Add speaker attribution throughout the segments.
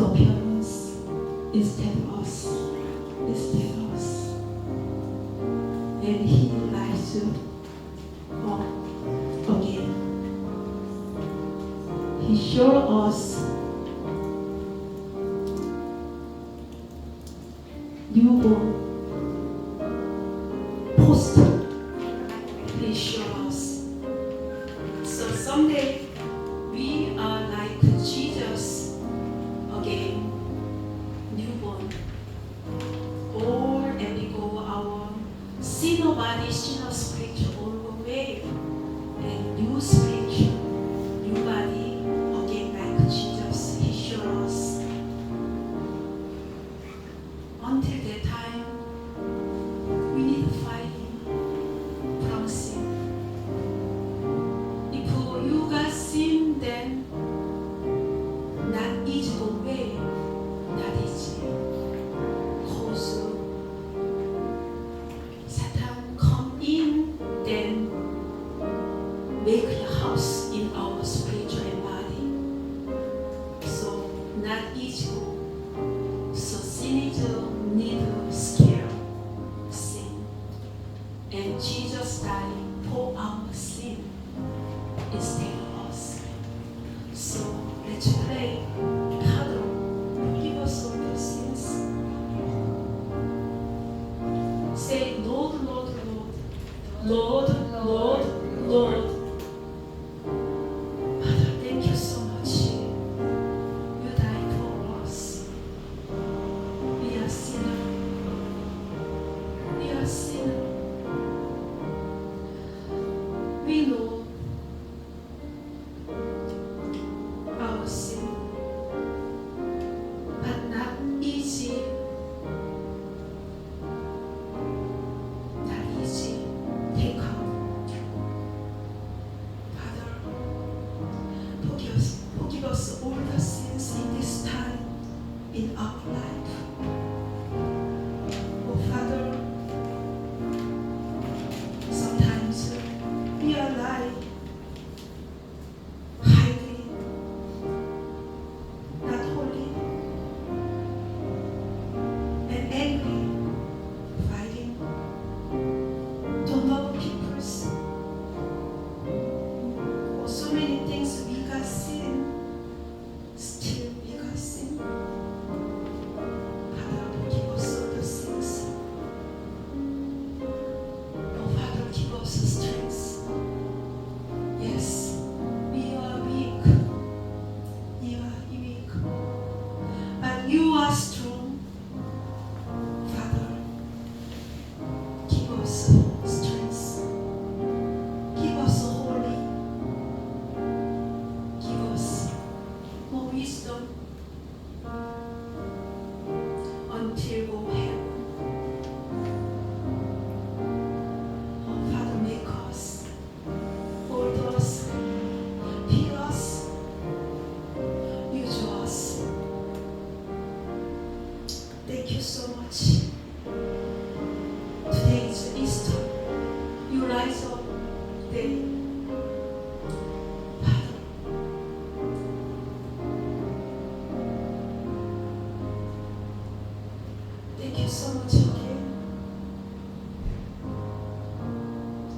Speaker 1: physical appearance instead of us. And He lies up again. He showed us newborn post. He showed us. So someday we are like Jesus again, newborn. All and we go our sinner body, sinner spiritual all away, and new spiritual, new body again like Jesus. He showed us. Until that time, we need to fight from sin. If you got sin, then not easy to way, not easy. Cause Satan come in, then make a house in our spiritual body. So not easy. So sin is need to scare sin. And Jesus died for our sin instead of us. So let's pray. Father, forgive us all the sins. Say, Lord, Lord, Lord. Lord, Lord, Lord. Father, thank you so much. You died for us. We are sinners. We are sinners. We know our sin, but not easy. Not easy. Take out. Father, forgive us all the sins in this time in our life. Oh Father, sometimes we are lying, hiding, not holy, and angry, fighting, don't love people. Or so many things we got sin, still we got sin. Father, forgive us all the sins. Oh Father, give us strength. Yes, we are weak. We are weak. But you are strong. Father, give us strength. Give us holy. Give us more wisdom until we heaven. Oh Father, make us, hold us, heal us, use us. Thank you so much. Today is Easter. You rise up today. Father, thank you so much again.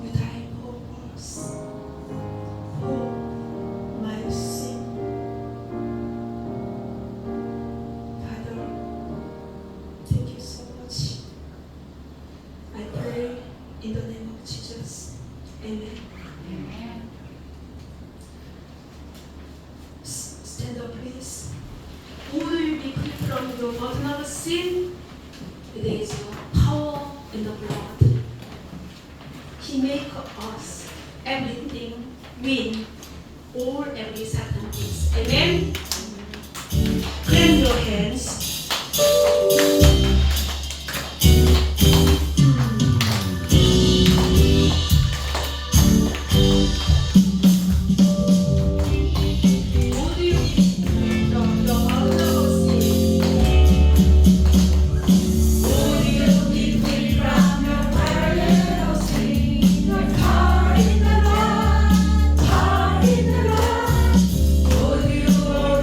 Speaker 1: You died for us, for my sin. Father, thank you so much. I pray in the name of Jesus. Amen. Stand up, please. Who will be free from the burden of sin? It is power in the blood. He make us everything win, all every Satan is. Amen. Clap your hands.
Speaker 2: Heart in the Lord,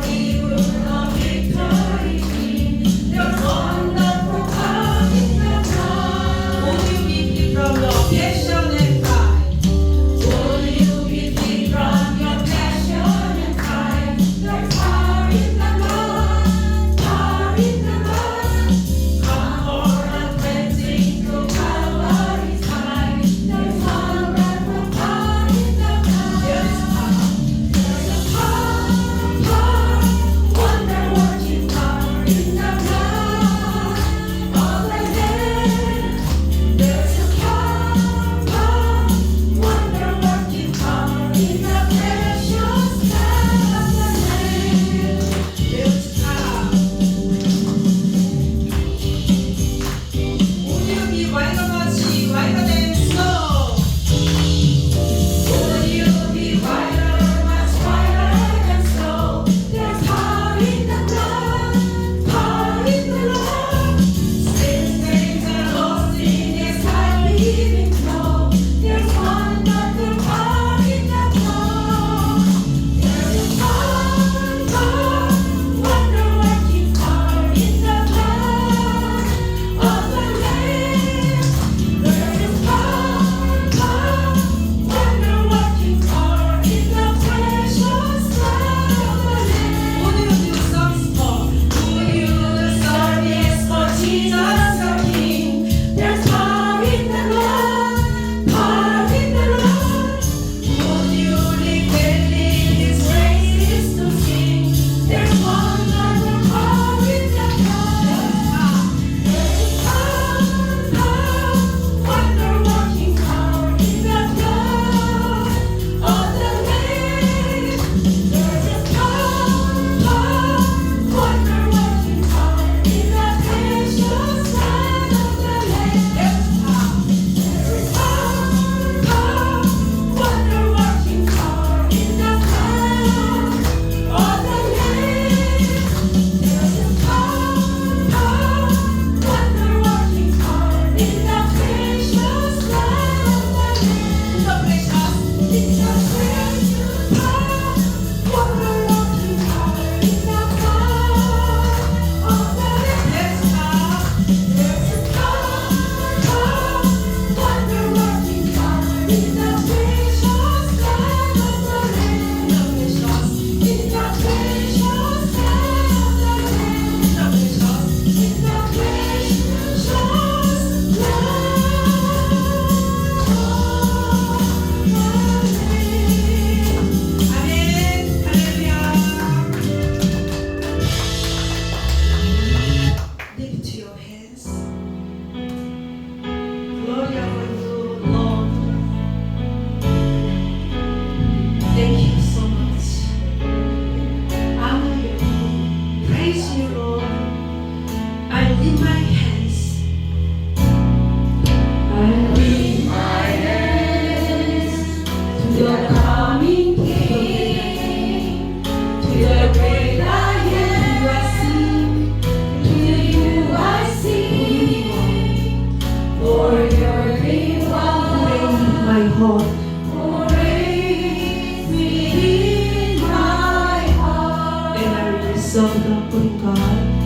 Speaker 1: serve the Holy God.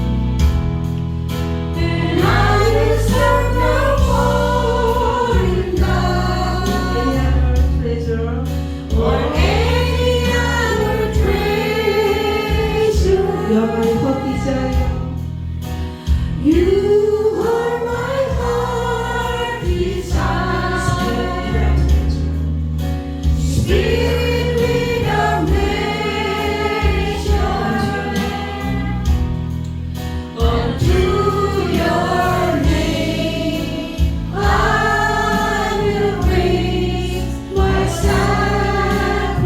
Speaker 2: And I will serve the foreign God.
Speaker 1: Any other pleasure
Speaker 2: Or any other treasure.
Speaker 1: you're my heart desire.
Speaker 2: You are my heart desire. Spirit without measure. Unto your name I will raise my sacrifice.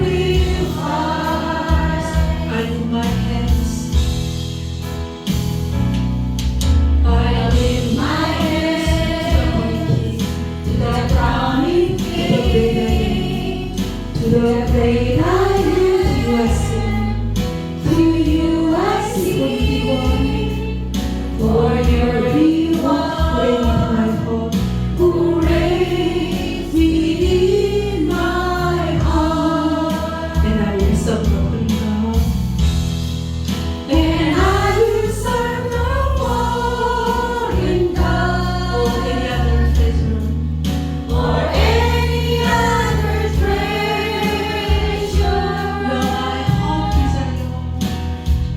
Speaker 1: I lift my hands.
Speaker 2: I lift my hands to the crowning King, to the great I am.
Speaker 1: You are sin.
Speaker 2: To you I sing, for you're the
Speaker 1: Reign
Speaker 2: one
Speaker 1: in my heart.
Speaker 2: who reigns within my heart.
Speaker 1: And I will serve the Holy God.
Speaker 2: And I will serve the foreign
Speaker 1: Or
Speaker 2: God.
Speaker 1: any other pleasure.
Speaker 2: Or any other treasure.
Speaker 1: You're my heart desire.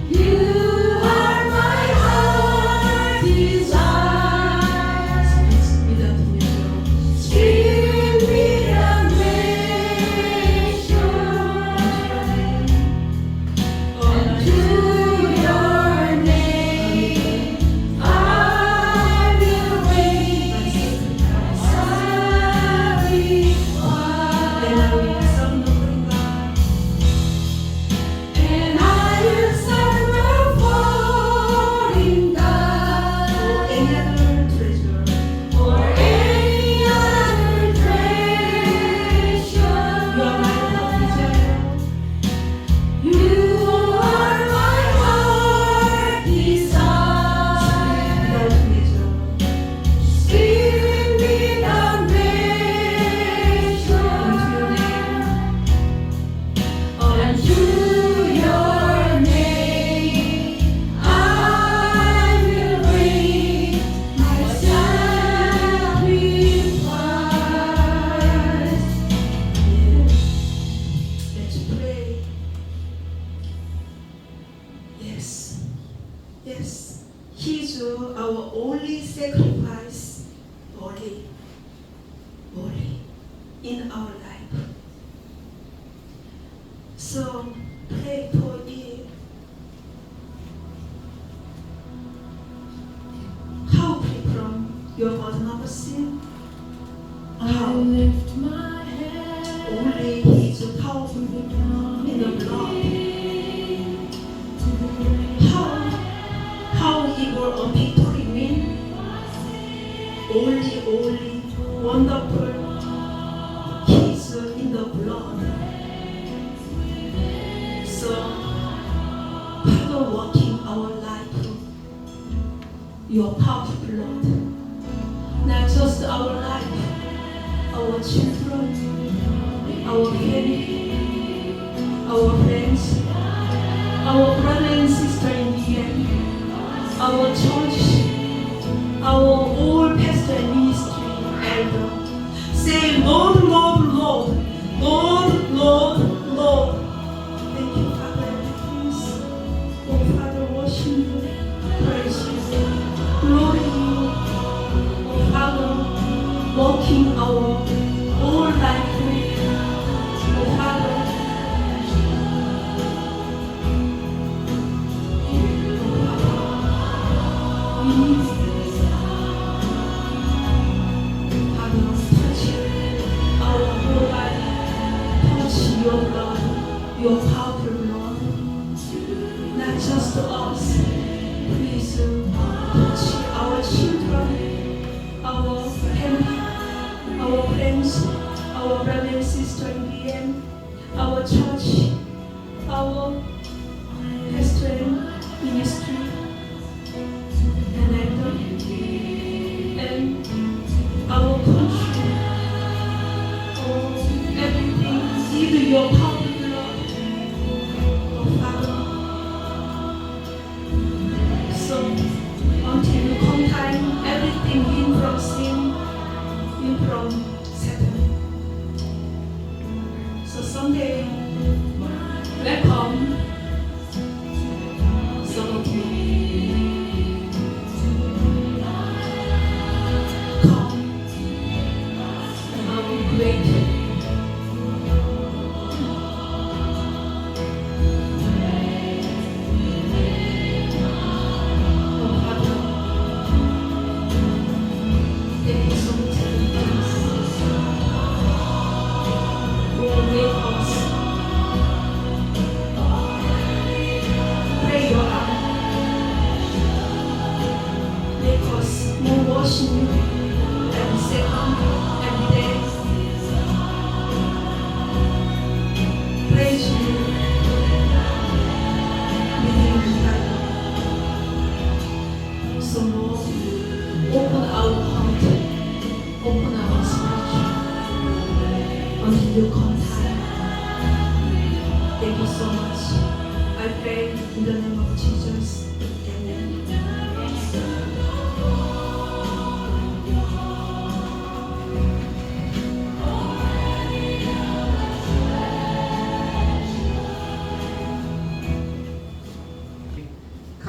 Speaker 2: You are my heart desire.
Speaker 1: Without measure.
Speaker 2: Spirit without measure. Unto your name I will raise my sacrifice.
Speaker 1: And I will serve the Holy God.
Speaker 2: And I will serve the foreign God.
Speaker 1: Any other treasure.
Speaker 2: Or any other treasure.
Speaker 1: You are my heart desire.
Speaker 2: You are my heart desire.
Speaker 1: Without measure.
Speaker 2: Spirit without measure.
Speaker 1: Unto your name.
Speaker 2: Unto your name I will raise my sacrifice.
Speaker 1: Let's pray. Yes. Yes. He's our only sacrifice. Only in our life. So pray for it. How free from your burden of sin? How?
Speaker 2: lift my head
Speaker 1: Only His powerful in the blood. How He will a victory win? Only wonderful He's in the blood. So Father, working our life, your powerful blood, not just our life, our children, our family, our friends, our brother and sister in the end, our church, our old pastor and ministry elder. Say, Lord, Lord, Lord, Lord, Lord, Lord. Thank you, Father, please. Oh, Father, worship you, praise you, glory you. Oh, Father, walking our whole life. Oh, Father, your blood, your powerful blood, not just us. Please touch our children, our family, our friends, our brother and sister in the end, our church, our pastor and ministry, and elder, and our country. Oh, everything, even your power, Lord.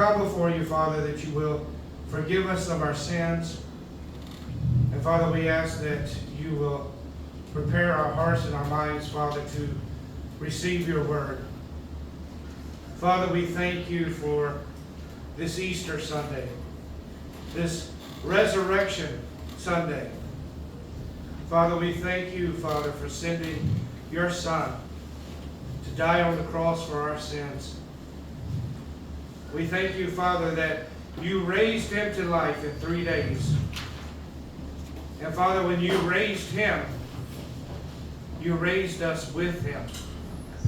Speaker 3: come before you, Father, that you will forgive us of our sins. And Father, we ask that you will prepare our hearts and our minds, Father, to receive your word. Father, we thank you for this Easter Sunday, this Resurrection Sunday. Father, we thank you, Father, for sending your Son to die on the cross for our sins. We thank you, Father, that you raised him to life in 3 days. And Father, when you raised him, you raised us with him,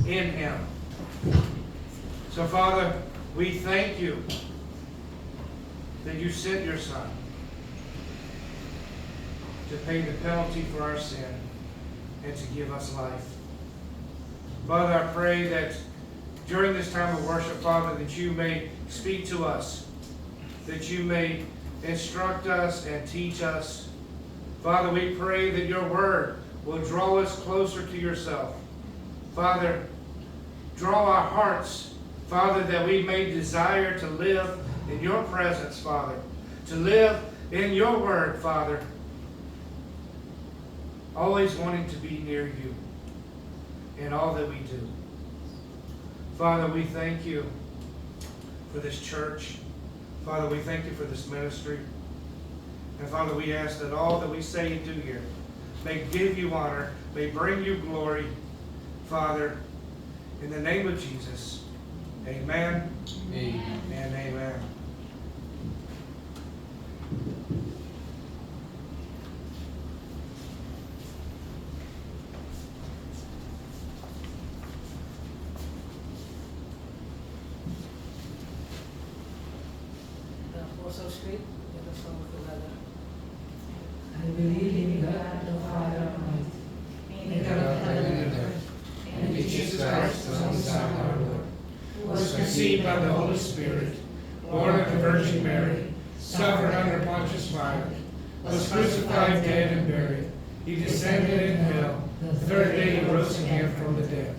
Speaker 3: in him. So Father, we thank you that you sent your Son to pay the penalty for our sin and to give us life. Father, I pray that during this time of worship, Father, that you may speak to us, that you may instruct us and teach us. Father, we pray that your word will draw us closer to yourself. Father, draw our hearts, Father, that we may desire to live in your presence, Father, to live in your word, Father, always wanting to be near you in all that we do. Father, we thank you for this church. Father, we thank you for this ministry. And Father, we ask that all that we say and do here may give you honor, may bring you glory. Father, in the name of Jesus, amen.
Speaker 4: Amen.
Speaker 3: And amen.
Speaker 2: Also Street, the other song of the letter.
Speaker 5: I believe in God the Father Almighty, maker of heaven and earth, and in Jesus Christ, his only Son, our Lord, who was conceived by the Holy Spirit, born of the Virgin Mary, suffered under Pontius Pilate, was crucified, dead, and buried. He descended into hell. The third day he rose again from the dead.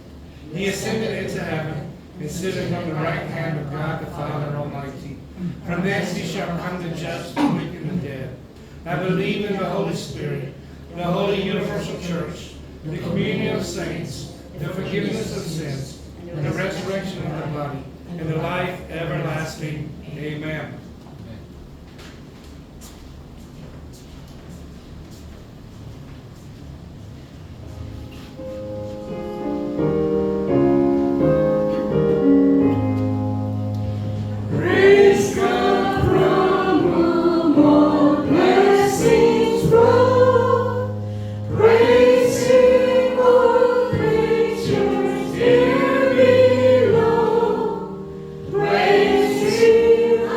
Speaker 5: He ascended into heaven, and sitteth on the right hand of God the Father Almighty. From thence he shall come to judge the wicked and the dead. I believe in the Holy Spirit, the holy universal church, the communion of saints, the forgiveness of sins, the resurrection of the body, and the life everlasting. Amen.
Speaker 2: Praise God from whom all blessings flow. Praise Him, all creatures here below. Praise Him,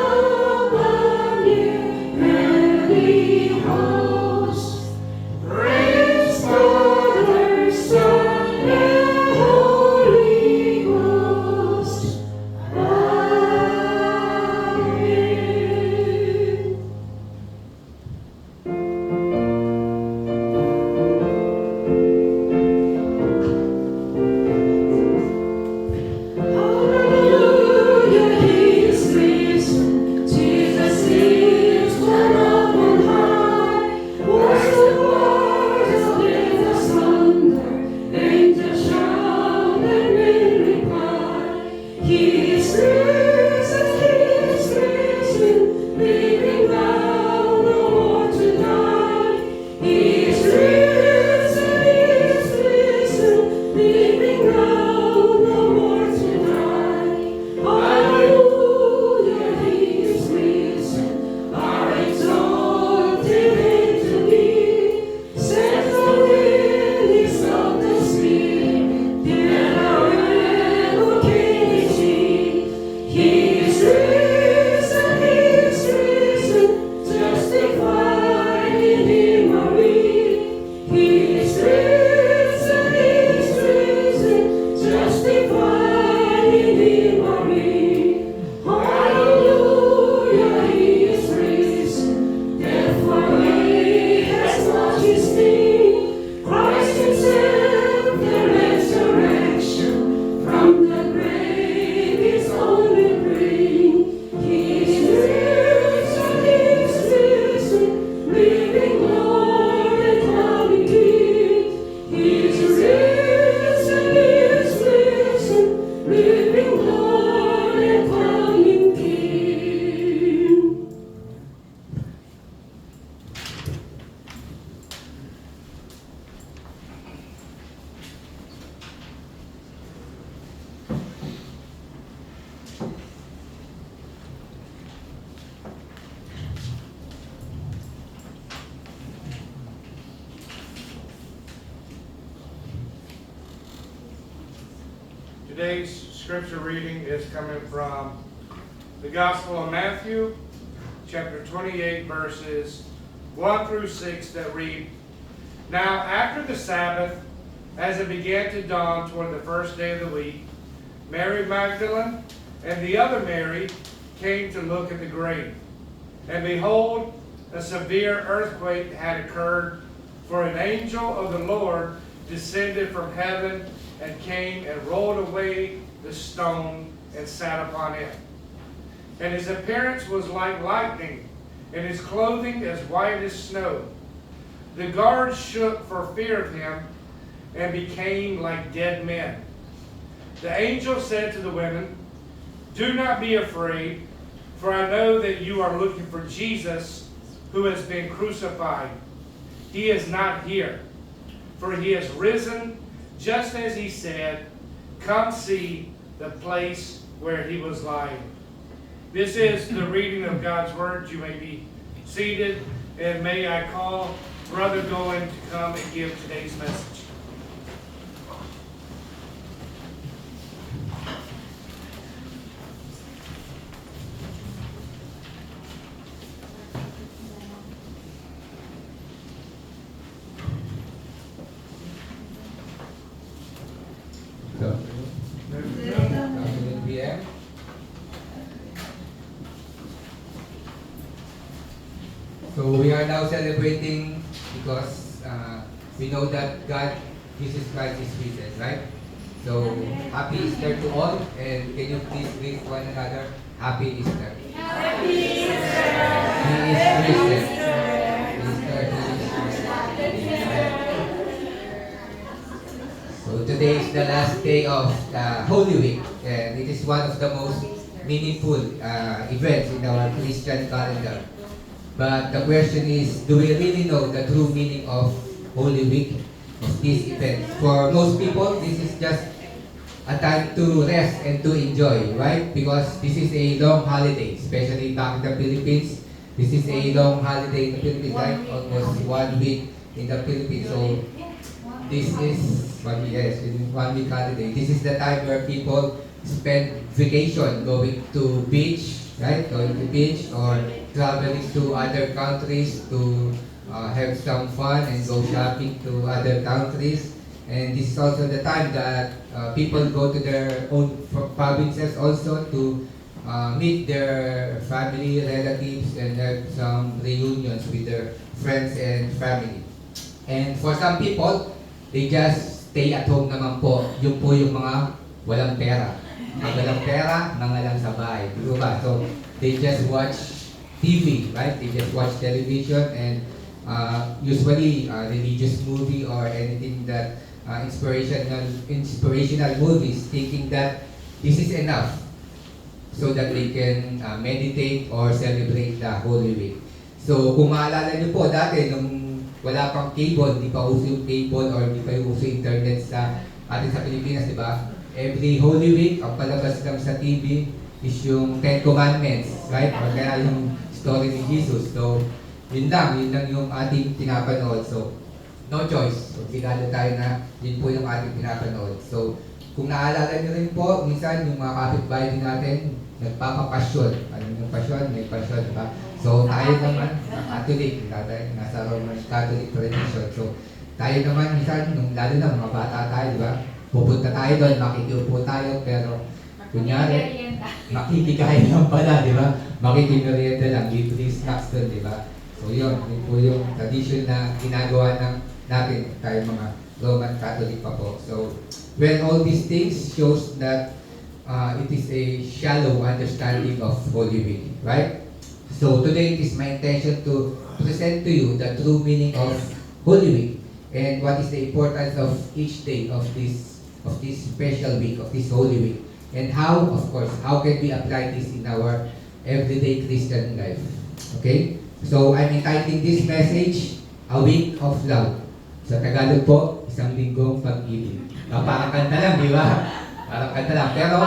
Speaker 3: Today's scripture reading is coming from the Gospel of Matthew, chapter 28, verses 1 through 6 that read, Now after the Sabbath, as it began to dawn toward the first day of the week, Mary Magdalene and the other Mary came to look at the grave. And behold, a severe earthquake had occurred, for an angel of the Lord descended from heaven and came and rolled away the stone and sat upon it. And his appearance was like lightning, and his clothing as white as snow. The guards shook for fear of him and became like dead men. The angel said to the women, Do not be afraid, for I know that you are looking for Jesus, who has been crucified. He is not here, for he has risen, just as he said. Come see the place where he was lying. This is the reading of God's word. You may be seated, and may I call Brother Goen to come and give today's message.
Speaker 5: Afternoon PM. So we are now celebrating because we know that God, Jesus Christ is risen, right? So happy Easter to all, and can you please greet one another? Happy Easter.
Speaker 2: Happy Easter!
Speaker 5: He is risen.
Speaker 2: Easter!
Speaker 5: Easter, he is risen. So today is the last day of Holy Week, and it is one of the most meaningful events in our Christian calendar. But the question is, do we really know the true meaning of Holy Week, of this event? For most people, this is just a time to rest and to enjoy, right? Because this is a long holiday, especially back in the Philippines. This is a long holiday in the Philippines, right? Almost 1 week in the Philippines. So this is 1 week, yes, 1 week holiday. This is the time where people spend vacation, going to beach, right? Going to beach or traveling to other countries to have some fun and go shopping to other countries. And this is also the time that people go to their own provinces also to meet their family, relatives, and have some reunions with their friends and family. And for some people, they just stay at home naman po. Yung po yung mga walang pera. Pag walang pera, mga lang sa bahay. Di ba? So, they just watch TV, right? They just watch television and usually religious movie or anything that inspirational movies, thinking that this is enough so that they can meditate or celebrate the Holy Week. So, kung maalala nyo po dati, nung wala pang cable, di pa uso yung cable or di pa uso internet sa atin sa Pilipinas, di ba? Every Holy Week, ang palabas lang sa TV is yung 10 Commandments, right? Or kaya yung story ni Jesus. So, yun lang yung ating pinapanood. So, no choice. So, sigado tayo na yun po yung ating pinapanood. So, kung naalala nyo rin po, minsan yung mga kapitbahay din natin, nagpapapasyon. Ano yung pasyon? May pasyon, diba? So, tayo naman, Catholic, nasa Roman Catholic tradition. So, tayo naman, minsan, lalo na mga bata tayo, diba? Pupunta tayo doon, makikiupo tayo, pero kunyari, makikikain lang pala, di ba? Makikimerienda lang, libre snacks doon, di ba? So yun po yung tradition na ginagawa natin, tayo mga Roman Catholic pa po. So, well, all these things shows that it is a shallow understanding of Holy Week, right? So today it is my intention to present to you the true meaning of Holy Week and what is the importance of each day of this special week, of this Holy Week. And how, of course, how can we apply this in our everyday Christian life? Okay? So, I'm entitling this message, A Week of Love. Sa Tagalog po, isang linggong pag-ibig. Parang kanta lang, di ba? Parang kanta lang. Pero,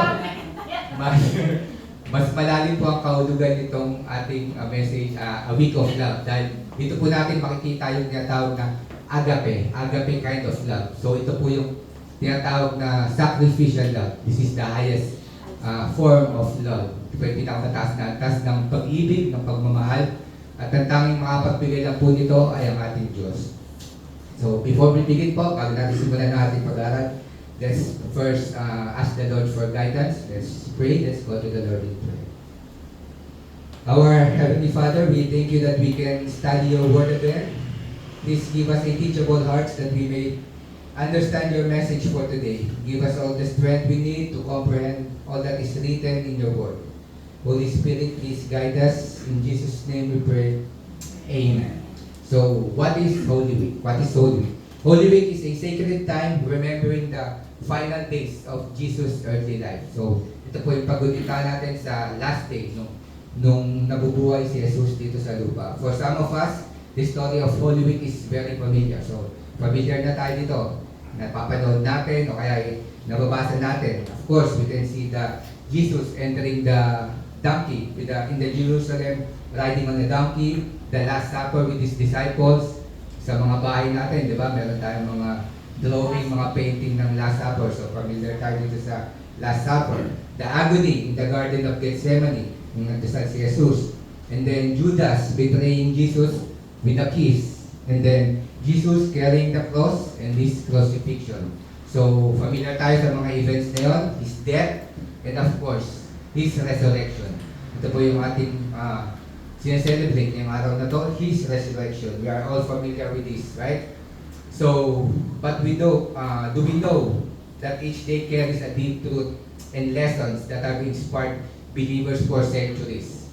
Speaker 5: mas malalim po ang kahulugan nitong ating message, A Week of Love. Dahil dito po natin makikita yung tinatawag na agape kind of love. So, ito po yung
Speaker 4: tinatawag na sacrificial love. This is the highest form of love. Ito po yung pinakamataas na antas ng pag-ibig, ng pagmamahal. At ang tanging makapagbigay lang po nito ay ang ating Diyos. So before we begin po, bago natin simulan ang ating pag-aaral, let's first ask the Lord for guidance. Let's pray. Let's go to the Lord in prayer. Our Heavenly Father, we thank you that we can study your word again. Please give us a teachable hearts that we may understand your message for today. Give us all the strength we need to comprehend all that is written in your word. Holy Spirit, please guide us. In Jesus' name we pray. Amen. So, what is Holy Week? What is Holy Week? Holy Week is a sacred time remembering the final days of Jesus' earthly life. So, ito po yung pag-ulitan natin sa last day, nung nabubuhay si Jesus dito sa lupa. For some of us, the story of Holy Week is very familiar. So, familiar na tayo dito. Napapanood natin o kaya nababasa natin. Of course, we can see the Jesus entering the donkey in the Jerusalem, riding on the donkey, the Last Supper with His disciples. Sa mga bahay natin, di ba? Meron tayong mga drawing, mga painting ng Last Supper. So, familiar tayo dito sa Last Supper. The agony in the Garden of Gethsemane, nung nagdasal si Jesus. And then Judas betraying Jesus with a kiss. And then Jesus carrying the cross and His crucifixion. So, familiar tayo sa mga events na yun, His death, and of course, His resurrection. Ito po yung ating sineselebrate ngayong araw na to, His resurrection. We are all familiar with this, right? So, but do we know that each day carries a deep truth and lessons that have inspired believers for centuries?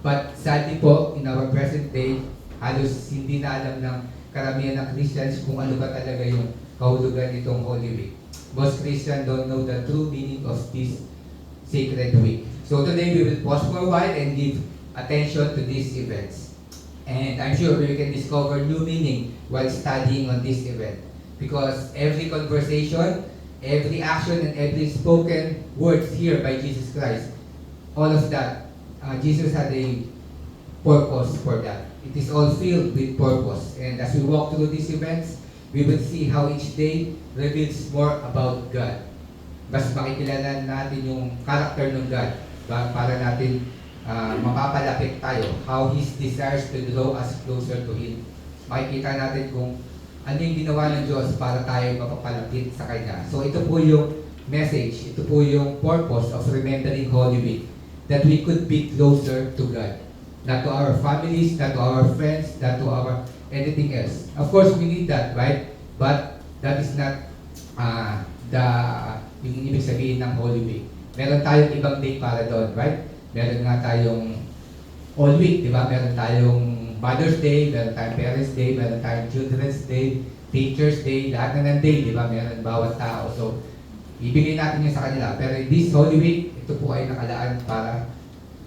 Speaker 4: But sadly po, in our present day, halos hindi na alam ng karamihan ng Christians kung ano ba talaga yung kahulugan nitong Holy Week. Most Christians don't know the true meaning of this sacred week. So today we will pause for a while and give attention to these events. And I'm sure we can discover new meaning while studying on this event. Because every conversation, every action, and every spoken words here by Jesus Christ, all of that, Jesus had a purpose for that. It is all filled with purpose. And as we walk through these events, we will see how each day reveals more about God. Mas makikilala natin yung character ng God para natin mapapalapit tayo how His desires to draw us closer to Him. Makikita natin kung ano yung ginawa ng Diyos para tayo mapapalapit sa Kanya. So ito po yung message, ito po yung purpose of remembering Holy Week, that we could be closer to God. Not to our families, not to our friends, not to our anything else. Of course, we need that, right? But that is not yung ibig sabihin ng Holy Week. Meron tayong ibang day para doon, right? Meron nga tayong all week, di ba? Meron tayong Mother's Day, meron tayong Parents' Day, meron tayong Children's Day, Teacher's Day, lahat na ng day, di ba? Meron bawat tao. So, ibigay natin yun sa kanila. Pero this Holy Week, ito po ay nakalaan para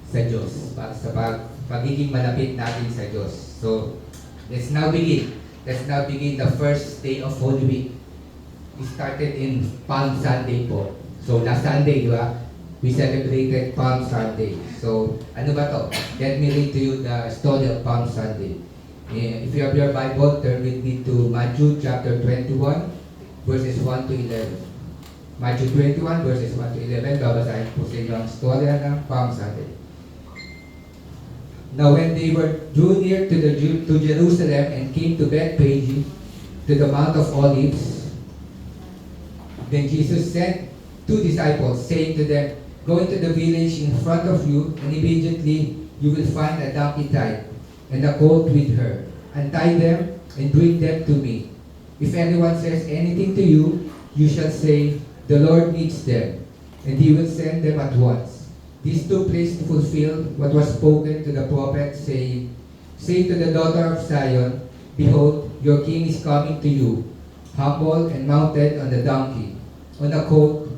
Speaker 4: sa Diyos, para sa pagiging malapit natin sa Diyos. So, let's now begin. Let's now begin the first day of Holy Week. We started in Palm Sunday po. So, last Sunday, di ba? We celebrated Palm Sunday. So, ano ba to? Let me read to you the story of Palm Sunday. If you have your Bible, turn with me to Matthew chapter 21, verses 1 to 11. Matthew 21, verses 1 to 11. Babasahin po sa inyo ang storya ng Palm Sunday. Now when they drew near to Jerusalem and came to Bethphage, to the Mount of Olives, then Jesus sent 2 disciples, saying to them, "Go into the village in front of you, and immediately you will find a donkey tied, and a colt with her. Untie them, and bring them to me. If anyone says anything to you, you shall say, 'The Lord needs them,' and He will send them at once." These took place to fulfill what was spoken to the prophet, saying, "Say to the daughter of Zion, Behold, your king is coming to you, humble and mounted on the donkey, on a colt,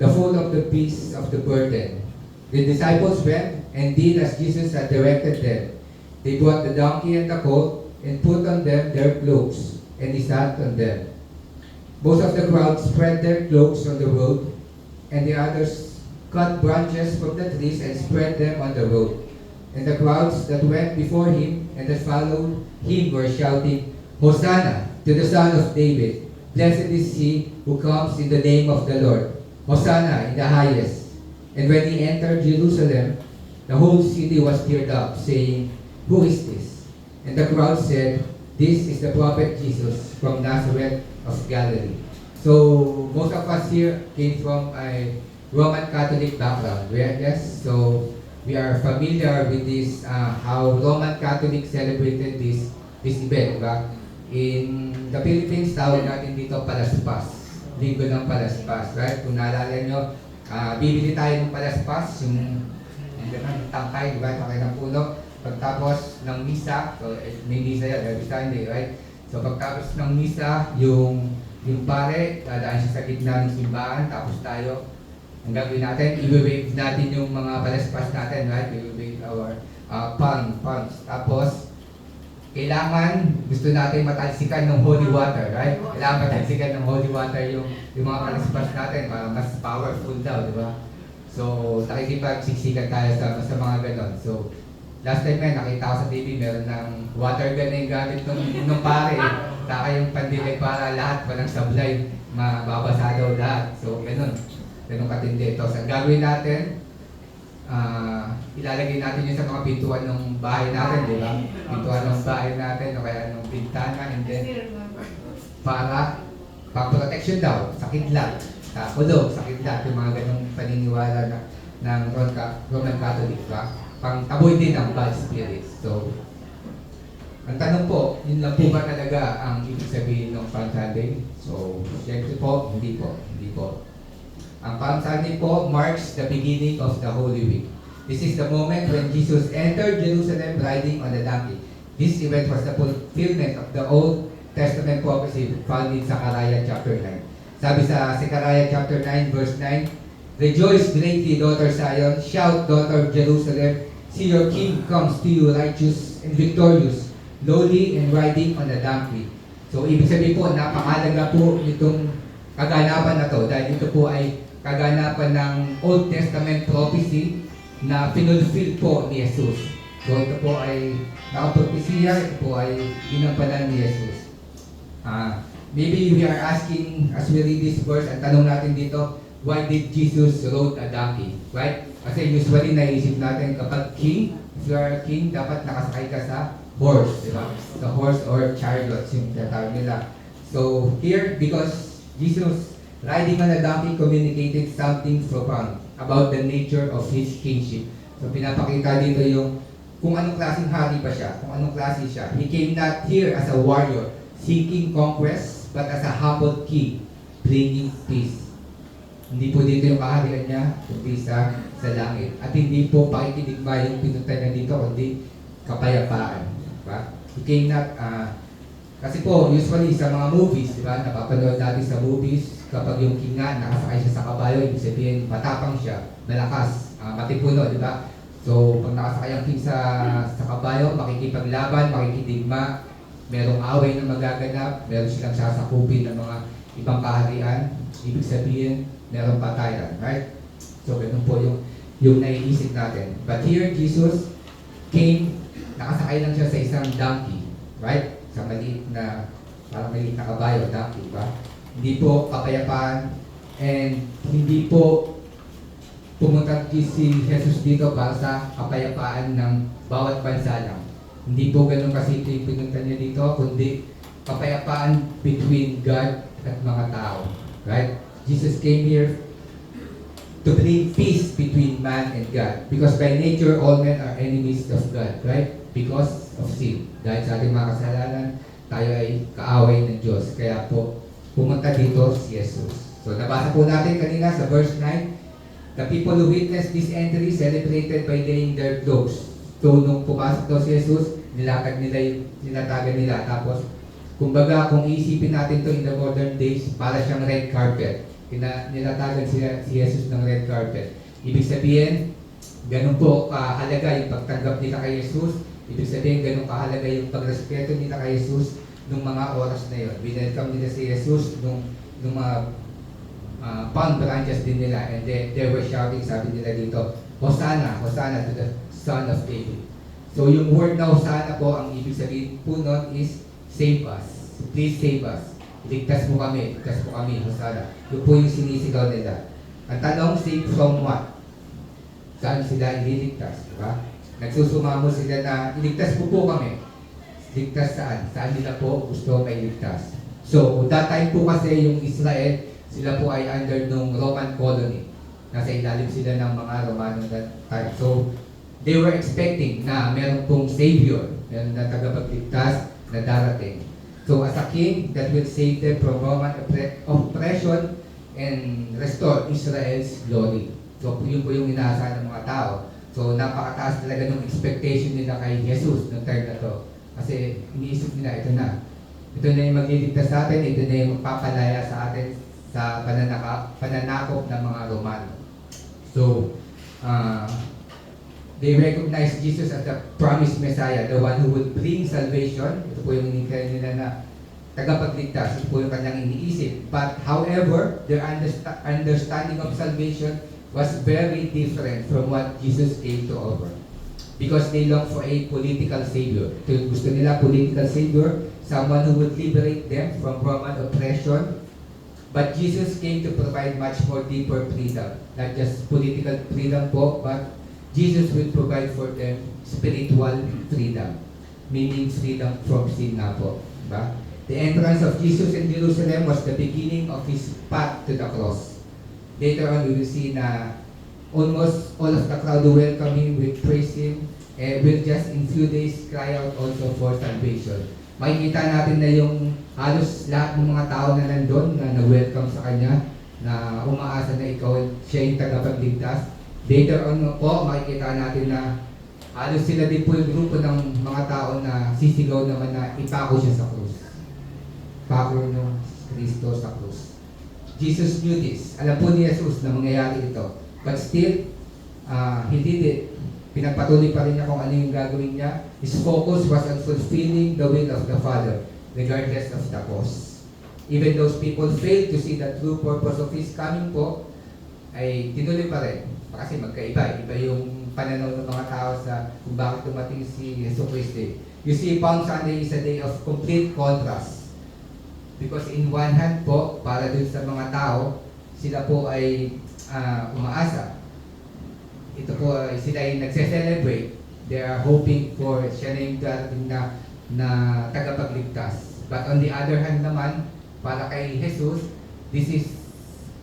Speaker 4: the foal of the beasts of the burden." The disciples went and did as Jesus had directed them. They brought the donkey and the colt and put on them their cloaks, and He sat on them. Most of the crowd spread their cloaks on the road, and the others cut branches from the trees and spread them on the road. And the crowds that went before Him and that followed Him were shouting, "Hosanna to the Son of David! Blessed is he who comes in the name of the Lord. Hosanna in the highest. And when he entered Jerusalem, the whole city was stirred up, saying, Who is this? And the crowd said, This is the prophet Jesus from Nazareth of Galilee. So most of us here came from a Roman Catholic background. Yes, so we are familiar with this, how Roman Catholic celebrated this event, diba? In the Philippines, tawag natin dito Palaspas. Linggo ng Palaspas, right? Kung naalala nyo, bibili tayo ng Palaspas, yung tangkay, diba? Tangkay ng puno. Pagtapos ng misa, so may misa yan, every Sunday, right? So pagtapos ng misa, yung pare, dadaan siya sa gitna ng simbahan, tapos tayo, ang gagawin natin, i-wave natin yung mga palaspas natin, right? I-wave our palms. Tapos, kailangan, gusto natin matalsikan ng holy water, right? Kailangan matalsikan ng holy water yung mga palaspas natin para mas powerful daw, di ba? So, nakikipagsiksikan tayo sa mga ganon. So, last time nakita ko sa TV, meron ng water gun na yung gamit ng pare. Saka yung pandilig para lahat, walang sablay, mababasa daw lahat. So, ganun katindi ito. So, ang gagawin natin, ilalagay natin yun sa mga pintuan ng bahay natin, di ba? Pintuan ng bahay natin, o kaya ng bintana, and then, para pang-protection daw, sa kidlat, sa kulog, sa kidlat, yung mga ganung paniniwala ng Roman Catholic, ba? Pang-taboy din ang bad spirits. So, ang tanong po, yun lang po ba talaga ang ibig sabihin ng Palm Sunday? So, syempre po, hindi po. Ang Palm Sunday po marks the beginning of the Holy Week. This is the moment when Jesus entered Jerusalem riding on a donkey. This event was the fulfillment of the Old Testament prophecy found in Zechariah chapter 9. Sabi sa Zechariah chapter 9 verse 9, Rejoice greatly, daughter Zion, shout, daughter of Jerusalem, see your king comes to you righteous and victorious, lowly and riding on a donkey. So ibig sabihin po, napakalaga po itong kaganapan na to dahil ito po ay kaganapan ng Old Testament prophecy na pinulfill po ni Jesus. So ito po ay nakapropesiya, ito po ay ginampanan ni Jesus. Maybe we are asking, as we read this verse, ang tanong natin dito, why did Jesus rode a donkey? Right? Kasi usually naisip natin kapag king, if you are a king, dapat nakasakay ka sa horse, di ba? Sa horse or chariot, yung tinatawag nila. So here, because Jesus riding on a donkey communicated something profound about the nature of his kingship. So pinapakita dito yung kung anong klaseng hari ba siya, kung anong klase siya. He came not here as a warrior, seeking conquest, but as a humble king, bringing peace. Hindi po dito yung kaharian niya, kundi sa langit. At hindi po pakikidigma yung pinunta niya dito, kundi kapayapaan. Diba? He came not, kasi po, usually sa mga movies, diba, napapanood natin sa movies, kapag yung king nga, nakasakay siya sa kabayo, ibig sabihin, matapang siya, malakas, matipuno, diba? So, pag nakasakay ang king sa kabayo, makikipaglaban, makikidigma, merong away na magaganap, meron silang sasakupin ng mga ibang kaharian, ibig sabihin, merong patayan, right? So, ganun po yung naiisip natin. But here, Jesus came, nakasakay lang siya sa isang donkey, right? Sa maliit na, parang maliit na kabayo, donkey, ba? Hindi po kapayapaan, and hindi po pumunta si Jesus dito para sa kapayapaan ng bawat bansa lang. Hindi po ganun kasi ito yung pinunta niya dito, kundi kapayapaan between God at mga tao, right? Jesus came here to bring peace between man and God. Because by nature, all men are enemies of God, right? Because of sin. Dahil sa ating mga kasalanan, tayo ay kaaway ng Diyos. Kaya po, pumunta dito si Jesus. So, nabasa po natin kanina sa verse 9, the people who witnessed this entry celebrated by laying their clothes. So, nung pumasok daw si Jesus, nilakad nila yung tinatagan nila. Tapos, kumbaga, kung iisipin natin to in the modern days, para siyang red carpet. Nilatagan si Jesus ng red carpet. Ibig sabihin, ganun po kahalaga yung pagtanggap nila kay Jesus. Ibig sabihin, ganun kahalaga yung pagrespeto nila kay Jesus nung mga oras na yun. Winelcome nila si Jesus nung mga palm branches din nila. And they were shouting, sabi nila dito, Hosanna, Hosanna to the Son of David. So yung word na Hosanna po, ang ibig sabihin po nun is save us. Please save us. iligtas mo kami, Hosanna. Yun po yung sinisigaw nila. Ang tanong, save from what? Saan sila ililigtas, di ba? Nagsusumamo sila na iligtas po kami. Ligtas saan? Saan nila po gusto mailigtas? So, that time po kasi yung Israel, sila po ay under nung Roman colony. Nasa ilalim sila ng mga Romano that time. So, they were expecting na meron pong savior, meron na tagapagligtas na darating. So, as a king that will save them from Roman oppression and restore Israel's glory. So, yun po yung inaasahan ng mga tao. So, napakataas talaga ng expectation nila kay Jesus noong time na to. Kasi iniisip nila, ito na. Ito na yung magliligtas sa atin, ito na yung magpapalaya sa atin sa pananakop ng mga Romano. So, they recognize Jesus as the promised Messiah, the one who would bring salvation. Ito po yung inikaya nila na tagapagligtas. Ito po yung kanyang iniisip. But however, their understanding of salvation was very different from what Jesus came to offer. Because they long for a political savior. Gusto nila political savior, someone who would liberate them from Roman oppression. But Jesus came to provide much more deeper freedom. Not just political freedom po, but Jesus will provide for them spiritual freedom. Meaning freedom from sin na po. Diba? The entrance of Jesus in Jerusalem was the beginning of His path to the cross. Later on, we will see na almost all of the crowd will welcome Him, will praise Him, and will just in few days cry out also for salvation. Makikita natin na yung halos lahat ng mga tao na nandun na na-welcome sa Kanya, na umaasa na siya yung tagapagligtas. Later on po, makikita natin na halos sila din po yung grupo ng mga tao na sisigaw naman na ipako siya sa krus. Pako ng Kristo sa krus. Jesus knew this. Alam po ni Jesus na mangyayari ito. But still, he did it. Pinagpatuloy pa rin niya kung ano yung gagawin niya. His focus was on fulfilling the will of the Father, regardless of the cost. Even those people failed to see the true purpose of His coming po, ay tinuloy pa rin. Kasi magkaiba. Iba yung pananaw ng mga tao sa kung bakit dumating si Jesus Christ. You see, Palm Sunday is a day of complete contrast. Because in one hand po, para dun sa mga tao, sila po ay umaasa. Ito po, sila ay nagse-celebrate. They are hoping for siya na yung darating na tagapagligtas. But on the other hand naman, para kay Jesus, this is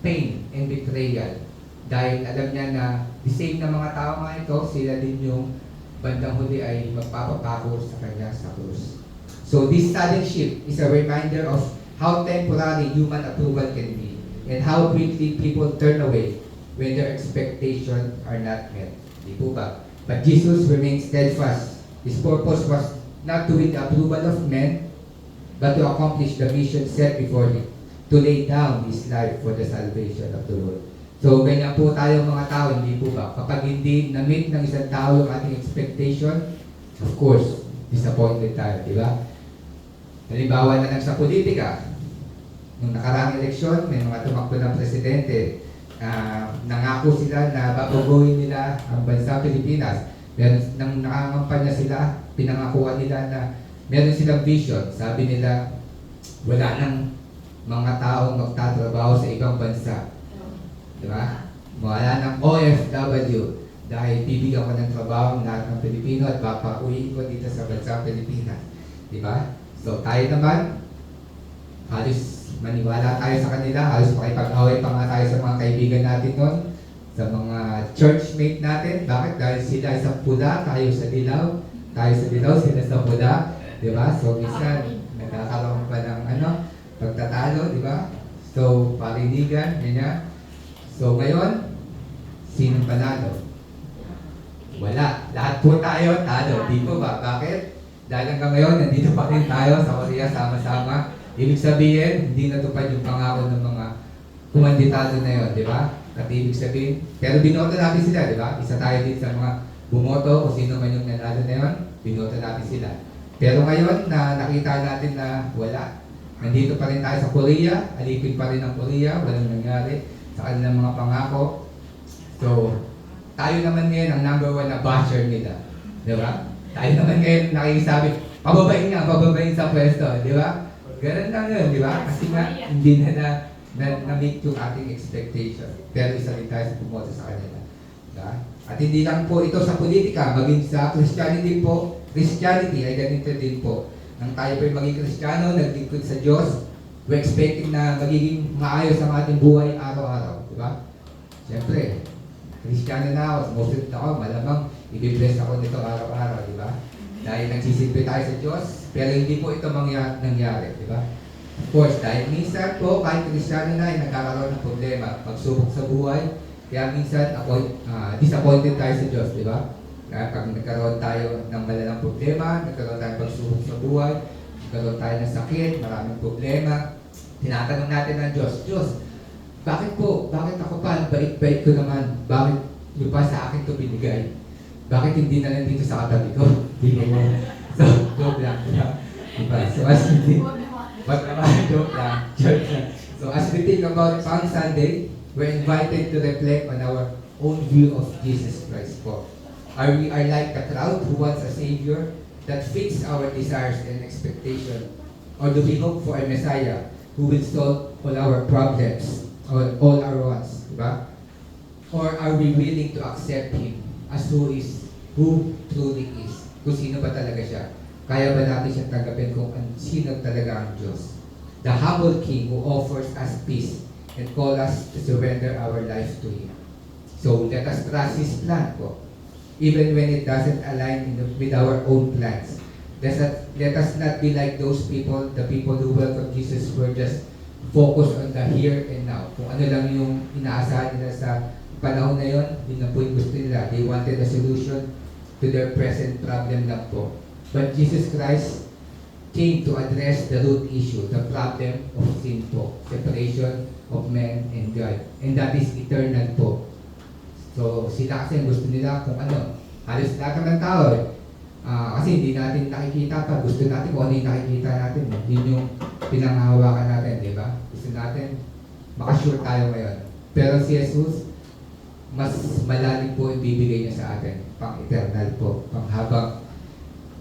Speaker 4: pain and betrayal. Dahil alam niya na the same na mga tao nga ito, sila din yung bandang huli ay magpapapako sa kanya sa krus. So this sudden shift is a reminder of how temporary human approval can be and how quickly people turn away when their expectations are not met. Di po ba? But Jesus remains steadfast. His purpose was not to win the approval of men, but to accomplish the mission set before Him, to lay down His life for the salvation of the world. So, ganyan po tayo mga tao, hindi po ba? Kapag hindi na-meet ng isang tao yung ating expectation, of course, disappointed tayo, di ba? Halimbawa na lang sa politika, nung nakaraang eleksyon, may mga tumakbo ng presidente, nangako sila na babaguhin nila ang bansa Pilipinas. Nang nakangampanya sila, pinangakuan nila na meron silang vision. Sabi nila, wala nang mga taong magtatrabaho sa ibang bansa. Diba? Wala ng OFW dahil bibigyan ko ng trabaho ng lahat ng Pilipino at papauwiin ko dito sa bansang Pilipinas. Diba? So tayo naman, halos maniwala tayo sa kanila, halos makipag-away pa nga tayo sa mga kaibigan natin nun, sa mga churchmate natin. Bakit? Dahil sila sa pula, tayo sa dilaw, sila sa pula. Diba? So minsan, nagkakaroon pa ng pagtatalo, diba? So, parinigan, ganyan. So ngayon, sino panalo? Wala. Lahat po tayo talo. Di po ba? Bakit? Dahil hanggang ngayon, nandito pa rin tayo sa Korea sama-sama. Ibig sabihin, hindi natupad yung pangako ng mga kumanditado na yun, di ba? At ibig sabihin, pero binoto natin sila, di ba? Isa tayo din sa mga bumoto kung sino man yung nanalo na yun, binoto natin sila. Pero ngayon, nakita natin na wala. Nandito pa rin tayo sa Korea, alipin pa rin ang Korea, walang nangyari sa kanilang mga pangako. So, tayo naman ngayon ang number 1 na basher nila. Di ba? Tayo naman ngayon nakikisabi, pababain sa pwesto, di ba? ganun lang yun, di ba? Kasi nga, hindi na-meet yung ating expectation. Pero isa rin tayo sa pumoto sa kanila. Diba? At hindi lang po ito sa politika, maging sa Christianity po, Christianity ay ganito din po. Nang tayo po maging Kristiyano, naglingkod sa Diyos, we're expecting na magiging maayos ang ating buhay araw-araw. Diba? Siyempre, Kristiyano na ako, sumusunod ako, malamang i-bless ako nito araw-araw, di ba? Dahil nagsisilbi tayo sa Diyos, pero hindi po ito nangyari, di ba? Of course, dahil minsan po, kahit Kristiyano na, ay nagkakaroon ng problema, pagsubok sa buhay, kaya minsan disappointed tayo sa Diyos, di ba? Kaya pag nagkaroon tayo ng malalang problema, nagkaroon tayo ng pagsubok sa buhay, nagkaroon tayo ng sakit, maraming problema, tinatanong natin ng Diyos, Diyos, bakit ako pa, bait-bait ko naman, bakit nyo pa sa akin ito binigay? Bakit hindi na lang dito sa katabi ko? Hindi mo. So, joke lang, diba? So, as we think, joke lang. So, as we think about Palm Sunday, we're invited to reflect on our own view of Jesus Christ po. Are we like the crowd who wants a Savior that fits our desires and expectation? Or do we hope for a Messiah who will solve all our problems, or all our wants, diba? Or are we willing to accept Him as who truly is? Kung sino ba talaga siya? Kaya ba natin siya tanggapin kung sino talaga ang Diyos? The humble King who offers us peace and call us to surrender our life to Him. So let us trust His plan po. Even when it doesn't align with our own plans. Let us not be like those people, the people who welcome Jesus who are just focused on the here and now. Kung ano lang yung inaasahan nila sa panahon na yon, yun na po yung gusto nila. They wanted a solution to their present problem lang po. But Jesus Christ came to address the root issue, the problem of sin po, separation of man and God. And that is eternal po. So sila kasi gusto nila kung ano, halos lahat ng tao kasi hindi natin nakikita pa, gusto natin kung ano yung nakikita natin. Yun yung pinanghahawakan natin, di ba? Gusto natin, makasure tayo ngayon. Pero si Jesus, mas malalim po ibibigay niya sa atin. Pang-eternal po, panghabang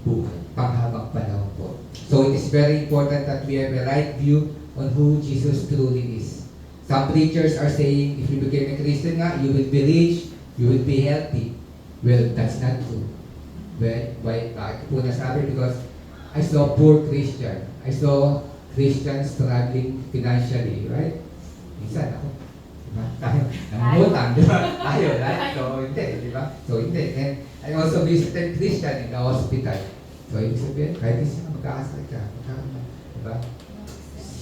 Speaker 4: buhay, panghabang panahon po. So it is very important that we have a right view on who Jesus truly is. Some preachers are saying, if you become a Christian nga, you will be rich, you will be healthy. Well, that's not true. Well, why? Bakit po nasabi? Because I saw poor Christian. I saw Christians struggling financially, right? Minsan ako, diba? Tayo, nangungutang, diba? Tayo, right? So, hindi, diba? So, hindi. And I also visited Christian in the hospital. So, ibig sabihin, kahit isa magkakasakit ka, diba?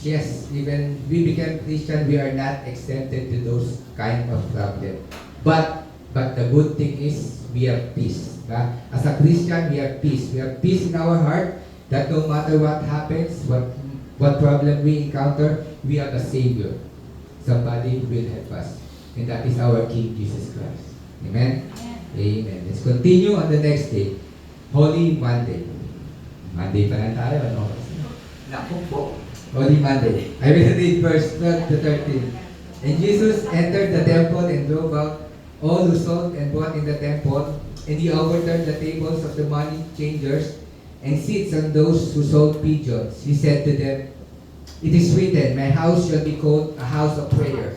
Speaker 4: Yes, even we became Christian, we are not exempted to those kind of problems. But the good thing is, we have peace. Diba? As a Christian, we have peace. We have peace in our heart that no matter what happens, what problem we encounter, we have a Savior. Somebody will help us. And that is our King, Jesus Christ. Amen? Amen. Let's continue on the next day. Holy Monday. Monday pa lang tayo, ano? Naku po. Holy Monday. I will read verse 12 to 13. And Jesus entered the temple and drove out all who sold and bought in the temple, and He overturned the tables of the money changers and seats on those who sold pigeons. He said to them, "It is written, my house shall be called a house of prayer,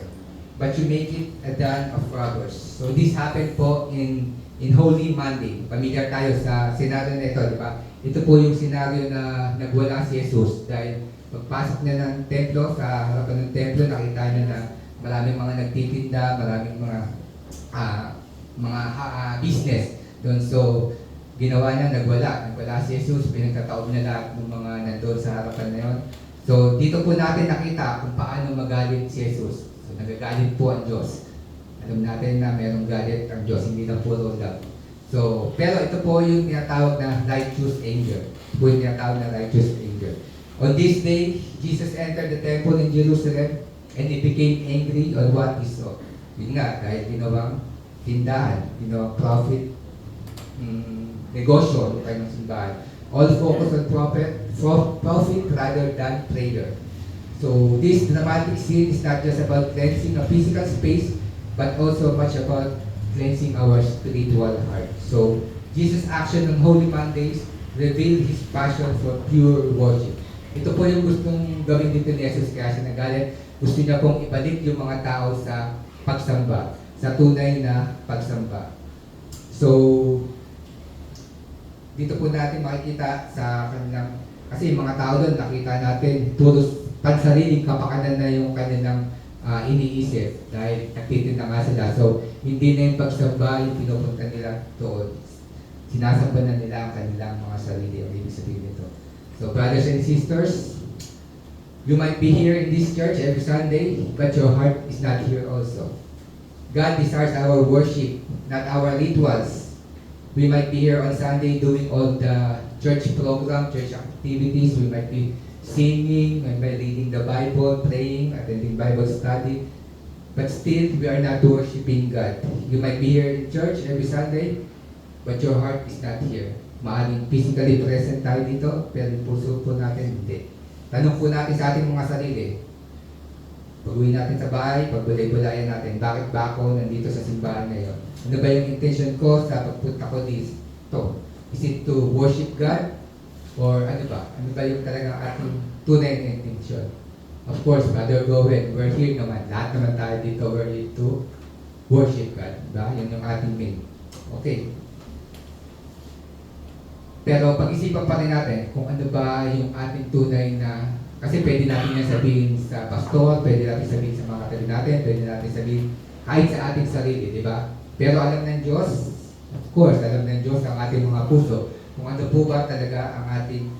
Speaker 4: but you make it a den of robbers." So this happened po in Holy Monday. Pamilyar tayo sa senaryo na ito, di ba? Ito po yung senaryo na nagwala si Jesus dahil pagpasok niya ng templo, sa harapan ng templo, nakita niya na maraming mga nagtitinda, maraming mga business doon. So, ginawa niya, nagwala si Jesus, pinagtataob niya lahat ng mga nandoon sa harapan na yun. So, dito po natin nakita kung paano magalit si Jesus. So, nagagalit po ang Diyos. Alam natin na mayroong galit ang Diyos, hindi lang puro love. So, pero ito po yung tinatawag na righteous anger. Ito po yung tinatawag na righteous anger. On this day, Jesus entered the temple in Jerusalem and He became angry on what He saw. Yun nga, dahil ginawang tindahan, ginawang profit, negosyo, ng simbahan. All focus on profit rather than prayer. So this dramatic scene is not just about cleansing a physical space, but also much about cleansing our spiritual heart. So Jesus' action on Holy Mondays revealed His passion for pure worship. Ito po yung gustong gawin dito ni Jesus kaya siya nagalit. Gusto niya pong ibalik yung mga tao sa pagsamba, sa tunay na pagsamba. So, dito po natin makikita sa kanilang, kasi yung mga tao doon, nakita natin, puro pansariling kapakanan na yung kanilang iniisip dahil nagtitinda nga sila. So, hindi na yung pagsamba yung pinupunta nila doon. Sinasamba na nila ang kanilang mga sarili. Ang ibig sabihin nito. So, brothers and sisters, you might be here in this church every Sunday, but your heart is not here also. God desires our worship, not our rituals. We might be here on Sunday doing all the church program, church activities. We might be singing, we might be reading the Bible, praying, attending Bible study. But still, we are not worshiping God. You might be here in church every Sunday, but your heart is not here. Maaring physically present tayo dito, pero yung puso po natin hindi. Tanong po natin sa ating mga sarili. Pag-uwi natin sa bahay, pagbulay-bulayan natin, bakit ba ako nandito sa simbahan ngayon? Ano ba yung intention ko sa pagpunta ko dito? Is it to worship God? Or ano ba? Ano ba yung talagang ating tunay na intention? Of course, Brother Gowen, we're here naman. Lahat naman tayo dito, we're here to worship God. Diba? Yan yung ating main. Okay. Pero pag-isipan pa rin natin kung ano ba yung ating tunay na, kasi pwede natin yan sabihin sa pastor, pwede natin sabihin sa mga katabi natin, pwede natin sabihin kahit sa ating sarili, di ba? Pero alam ng Diyos, of course, alam ng Diyos ang ating mga puso, kung ano po ba talaga ang ating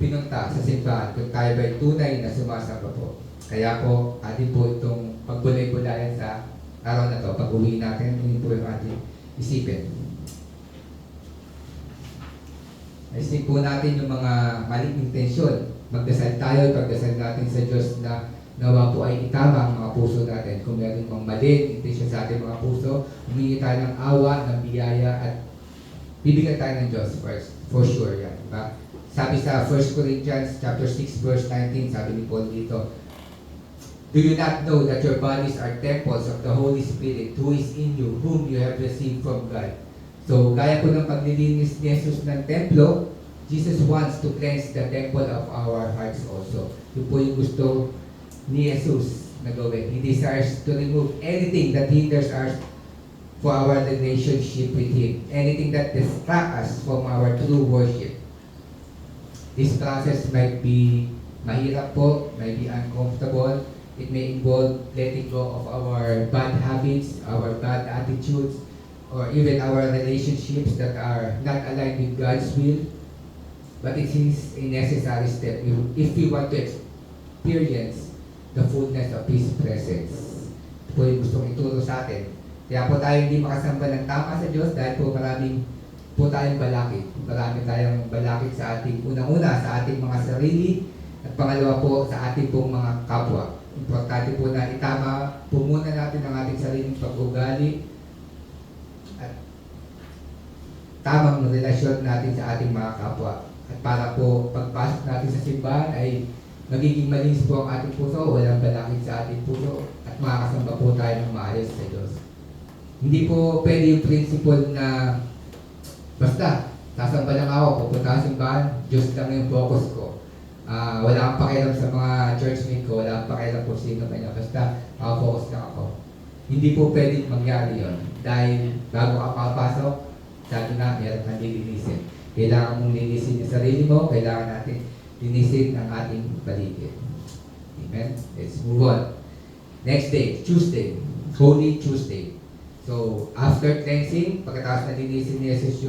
Speaker 4: pinunta sa simbahan, kung tayo ba'y tunay na sumasamba po. Kaya po, atin po itong pagbulay-bulayan sa araw na to, pag-uwi natin, yun po yung ating isipin. Isipin po natin yung mga maling intensyon. Magdasal tayo, pagdasal natin sa Diyos na nawa po ay itama ang mga puso natin. Kung meron mga maling intensyon sa ating mga puso, humingi tayo ng awa, ng biyaya, at bibigyan tayo ng Diyos first. For sure yan. Diba? Sabi sa 1 Corinthians chapter 6 verse 19, sabi ni Paul dito, do you not know that your bodies are temples of the Holy Spirit who is in you, whom you have received from God? So, gaya po ng paglilinis ni Jesus ng templo, Jesus wants to cleanse the temple of our hearts also. Yun po yung gusto ni Jesus na gawin. He desires to remove anything that hinders us for our relationship with Him. Anything that distracts us from our true worship. This process might be mahirap po, might be uncomfortable. It may involve letting go of our bad habits, our bad attitudes, or even our relationships that are not aligned with God's will. But it is a necessary step if we want to experience the fullness of His presence. Ito po yung gustong ituro sa atin. Kaya po tayo hindi makasamba ng tama sa Diyos dahil po maraming po tayong balakid. Marami tayong balakid sa ating unang-una, sa ating mga sarili, at pangalawa po sa ating pong mga kapwa. Importante po na itama po muna natin ang ating sariling pag-ugali at tamang relasyon natin sa ating mga kapwa. At para po pagpasok natin sa simbahan ay magiging malinis po ang ating puso, walang balakid sa ating puso, at makakasamba po tayo ng maayos sa Diyos. Hindi po pwede yung principle na basta, sasamba lang ako, pupunta sa simbahan, Diyos lang yung focus ko. Wala akong pakialam sa mga churchmate ko, wala akong pakialam kung sino kanya, basta focus lang ako. Hindi po pwede mangyari yon dahil bago ka makapasok, sabi na, meron kang lilinisin. Kailangan mong linisin yung sarili mo, kailangan natin linisin ang ating paligid. Amen? Let's move on. Next day, Tuesday, Holy Tuesday. So, after cleansing, pagkatapos na linisin ni Jesus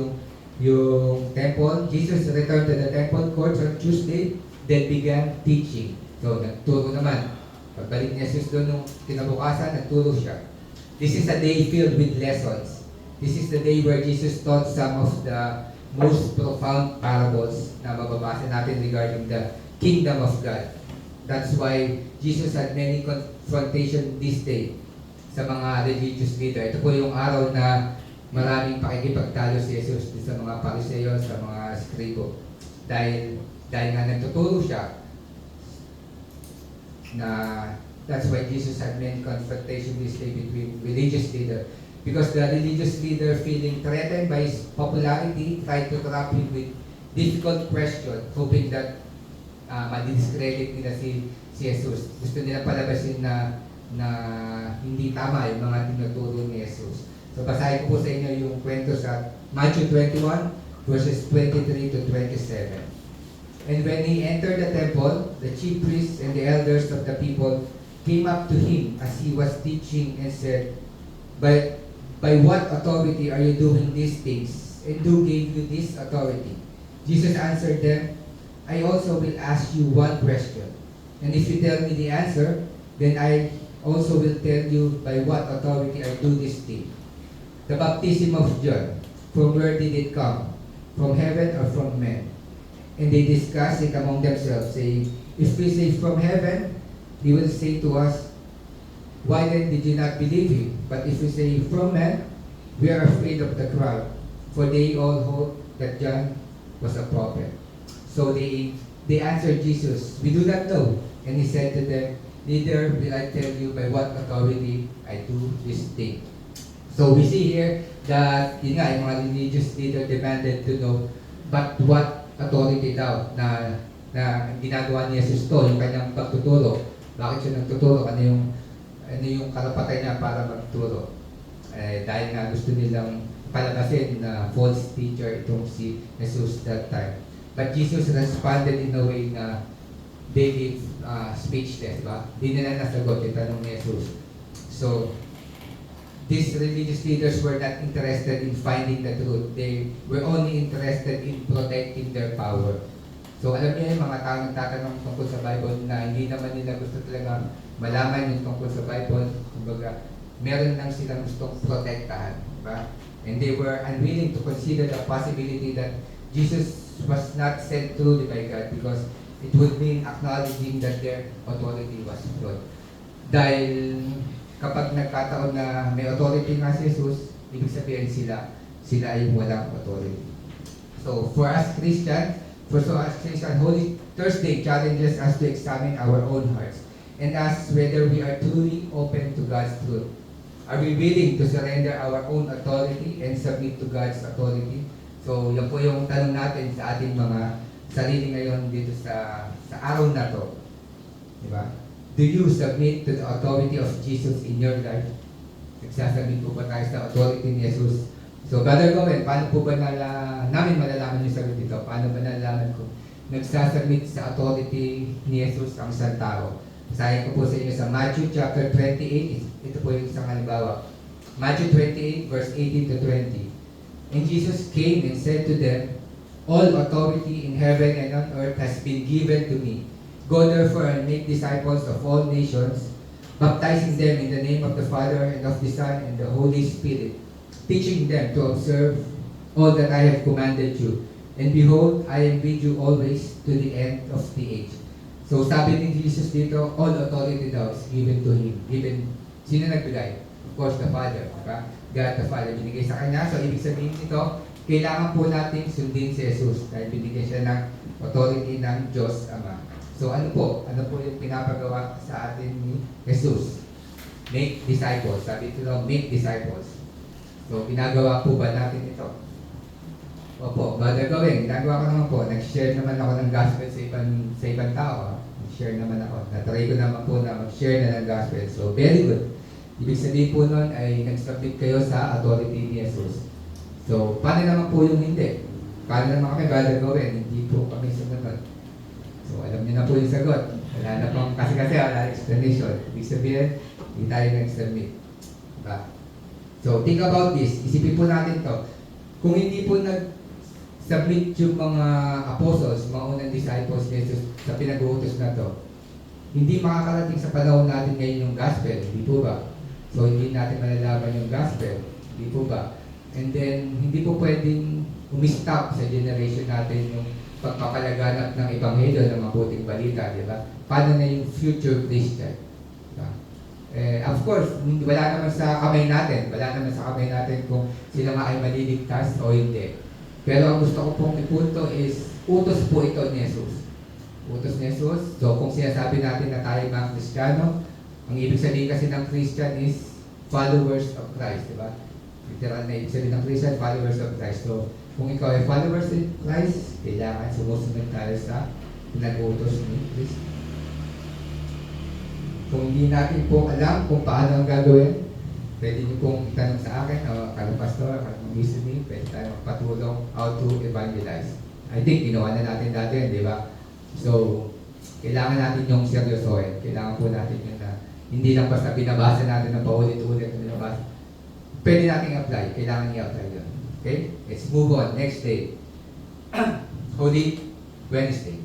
Speaker 4: yung temple, Jesus returned to the temple courts on Tuesday, then began teaching. So, nagturo naman. Pagbalik ni Jesus doon nung kinabukasan, nagturo siya. This is a day filled with lessons. This is the day where Jesus taught some of the most profound parables na mababasa natin regarding the kingdom of God. That's why Jesus had many confrontation this day sa mga religious leader. Ito po yung araw na maraming pakikipagtalo si Jesus sa mga Pariseo, sa mga skribo. Dahil nga nagtuturo siya na that's why Jesus had many confrontation this day between religious leader. Because the religious leader, feeling threatened by his popularity, tried to trap him with difficult questions, hoping that madidiscredit nila si Jesus. Gusto nila palabasin na hindi tama yung mga tinuturo ni Jesus. So basahin ko po sa inyo yung kwento sa Matthew 21 verses 23 to 27. And when he entered the temple, the chief priests and the elders of the people came up to him as he was teaching and said, By what authority are you doing these things? And who gave you this authority? Jesus answered them, I also will ask you one question. And if you tell me the answer, then I also will tell you by what authority I do this thing. The baptism of John, from where did it come? From heaven or from men? And they discussed it among themselves, saying, If we say from heaven, he will say to us, Why then did you not believe him? But if we say from men, we are afraid of the crowd, for they all hold that John was a prophet. So they answered Jesus, We do not know. And he said to them, Neither will I tell you by what authority I do this thing. So we see here that yun nga, yung mga religious leader demanded to know but what authority daw na ginagawa ni Jesus to, yung kanyang pagtuturo. Bakit siya nagtuturo? Ano yung karapatan niya para magturo? Dahil nga gusto nilang palabasin na false teacher itong si Jesus that time. But Jesus responded in a way na they live speechless, ba? Di nila nasagot yung tanong ni Jesus. So, these religious leaders were not interested in finding the truth. They were only interested in protecting their power. So, alam niyo yung mga tao nagtatanong tungkol sa Bible na hindi naman nila gusto talaga malaman yung tungkol sa Bible. Kumbaga, meron lang silang gustong protektahan. Ba? And they were unwilling to consider the possibility that Jesus was not sent truly by God because it would mean acknowledging that their authority was flawed. Dahil kapag nagkataon na may authority nga si Jesus, ibig sabihin sila ay walang authority. So for us Christians, Holy Thursday challenges us to examine our own hearts and ask whether we are truly open to God's truth. Are we willing to surrender our own authority and submit to God's authority? So yan po yung tanong natin sa ating mga sarili ngayon dito sa araw na to. Diba? Do you submit to the authority of Jesus in your life? Nagsasubmit po ba tayo sa authority ni Jesus? So, Brother Gowen, paano po ba namin malalaman yung sagot dito? Paano ba nalalaman ko nagsasubmit sa authority ni Jesus ang isang tao? Basahin ko po sa inyo sa Matthew chapter 28. Ito po yung isang halimbawa. Matthew 28 verse 18 to 20. And Jesus came and said to them, All authority in heaven and on earth has been given to me. Go therefore and make disciples of all nations, baptizing them in the name of the Father and of the Son and the Holy Spirit, teaching them to observe all that I have commanded you. And behold, I am with you always to the end of the age. So sabi ni Jesus dito, all authority daw is given to Him. Sino nagbigay? Of course, the Father. Diba? God the Father binigay sa Kanya. So ibig sabihin nito, kailangan po natin sundin si Jesus dahil binigyan siya ng authority ng Diyos Ama. So ano po yung pinapagawa sa atin ni Jesus? Make disciples. Sabi ito lang, make disciples. So ginagawa po ba natin ito? Opo, gagawin. Ginagawa ko naman po. Nag-share naman ako ng gospel sa ibang tao. Nag-share naman ako. Natry ko naman po na mag-share na ng gospel. So very good. Ibig sabihin po nun ay nag-submit kayo sa authority ni Jesus. So, paano naman po yung hindi? Paano naman kami gagawin? Hindi po kami sumunod. So, alam niyo na po yung sagot. Wala na pong kasi wala explanation. Ibig sabihin, hindi tayo nag-submit. Diba? So, think about this. Isipin po natin to. Kung hindi po nag-submit yung mga apostles, mga unang disciples ni Jesus sa pinag-uutos na to, hindi makakarating sa panahon natin ngayon yung gospel. Hindi po ba? So, hindi natin malalaman yung gospel. Hindi po ba? And then, hindi po pwedeng umistop sa generation natin yung pagpapalaganap ng ebanghelyo ng mabuting balita, di ba? Paano na yung future Christian? Diba? Of course, wala naman sa kamay natin. Wala naman sa kamay natin kung sila nga ay maliligtas o hindi. Pero ang gusto ko pong ipunto is, utos po ito ni Jesus. Utos ni Jesus. So, kung sinasabi natin na tayo mga Kristiyano, ang ibig sabihin kasi ng Christian is followers of Christ, di ba? Literal na ibig sabihin ng Christian, followers of Christ. So, kung ikaw ay followers of Christ, kailangan sumusunod tayo sa pinag-utos ni Kristo. Kung hindi natin po alam kung paano ang gagawin, pwede niyo pong itanong sa akin o kalang pastor, kalang mag-listening, pwede tayo magpatulong how to evangelize. I think ginawa na natin dati yun, di ba? So, kailangan natin yung seryosohin. Kailangan po natin yun na hindi lang basta binabasa natin ng paulit-ulit na binabasa. Pwede natin i-apply. Kailangan i-apply yun. Okay? Let's move on. Next day. Holy Wednesday.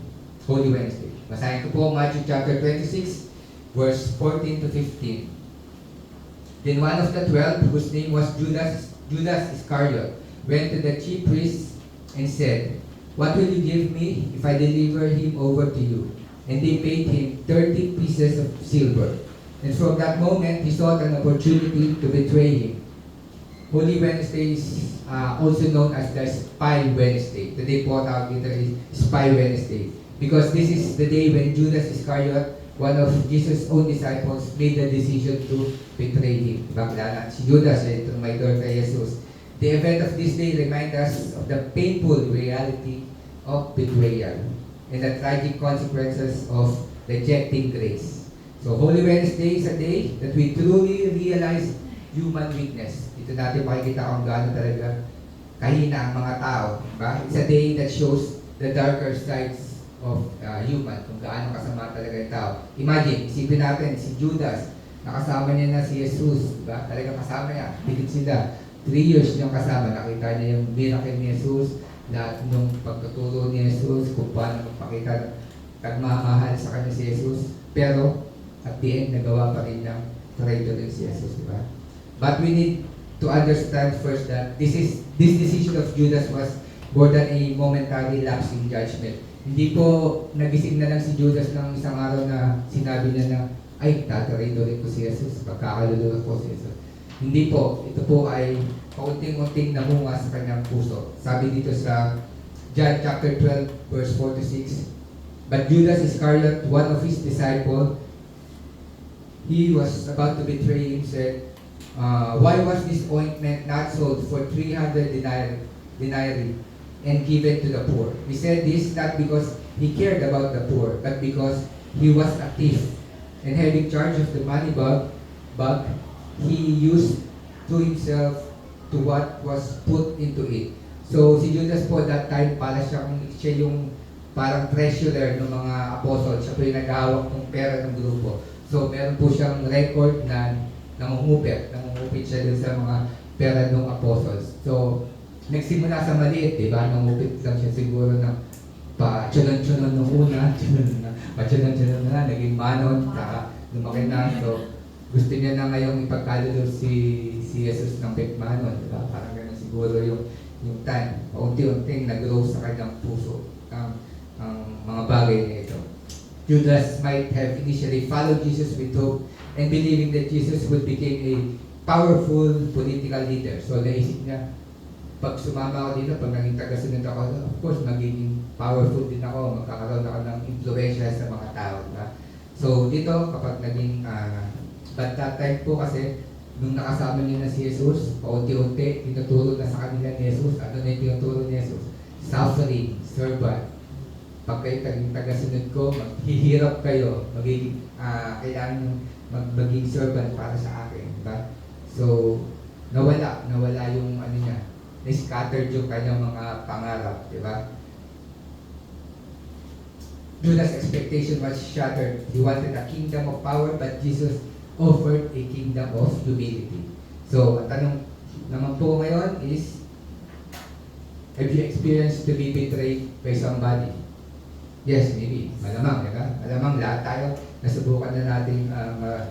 Speaker 4: Holy Wednesday. Basahin ko po Matthew chapter 26, verse 14 to 15. Then one of the 12, whose name was Judas Iscariot, went to the chief priests and said, "What will you give me if I deliver him over to you?" And they paid him 30 pieces of silver. And from that moment, he sought an opportunity to betray him. Holy Wednesday is also known as the Spy Wednesday. Today po tawag dito is Spy Wednesday. Because this is the day when Judas Iscariot, one of Jesus' own disciples, made the decision to betray him. Diba? Si Judas ay itong may door kay Jesus. The event of this day reminds us of the painful reality of betrayal and the tragic consequences of rejecting grace. So Holy Wednesday is a day that we truly realize human weakness. Dito natin makikita kung gaano talaga kahina ang mga tao. Diba? It's a day that shows the darker sides of human, kung gaano kasama talaga yung tao. Imagine, isipin natin, si Judas, nakasama niya na si Jesus, diba? Talaga kasama niya, higit sila. 3 years niyang kasama, nakita niya yung miracle ni Jesus, lahat nung pagtuturo ni Jesus, kung paano magpakita nagmamahal sa kanya si Jesus. Pero, at the end, nagawa pa rin ng traitor si Jesus, diba? But we need to understand first that this decision of Judas was more than a momentary lapse in judgment. Hindi po nagising na lang si Judas ng isang araw na sinabi niya na, ay, tataraydorin ko si Jesus, pagkakaluluwa ko si Jesus. Hindi po, ito po ay kaunting-unting namunga sa kanyang puso. Sabi dito sa John chapter 12, verse 4 to 6, "But Judas Iscariot, one of his disciples, he was about to betray him, said, why was this ointment not sold for 300 denarii and given to the poor?" He said this not because he cared about the poor, but because he was a thief. And having charge of the money bag, he used to himself to what was put into it. So si Judas po that time, siya yung parang treasurer ng mga apostles. Siya po yung naghahawak ng pera ng grupo. So meron po siyang record na nangungupit siya dun sa mga pera ng apostles. So nagsimula sa maliit, di ba? Nangupit lang siya siguro ng pa-tsunan-tsunan nung una, pa-tsunan-tsunan na, naging manon, saka lumaki na. So gusto niya na ngayong ipagkalulog si Jesus ng petmanon, di ba? Parang ganun siguro yung time. Unti-unting nag-grow sa kanyang puso ang mga bagay na ito. Judas might have initially followed Jesus with hope and believing that Jesus would become a powerful political leader. So naisip niya, pag sumama ako dito, pag naging tagasunod ako, of course, magiging powerful din ako, magkakaroon ako ng influensya sa mga tao. Diba? So dito, kapag naging but that time po kasi, nung nakasama niya na si Jesus, paunti-unti, tinuturo na sa kanila ni Jesus. Ano na yung tinuturo ni Jesus? Suffering, servant. Pag kayo naging tagasunod ko, maghihirap kayo, magiging, kailangan maging servant para sa akin. Diba? So, nawala yung ano niya, na-scattered yung kanyang mga pangarap. Diba? Judas' expectation was shattered. He wanted a kingdom of power, but Jesus offered a kingdom of humility. So, ang tanong naman po ngayon is, have you experienced to be betrayed by somebody? Yes, maybe. Malamang, diba? Malamang lahat tayo nasubukan na natin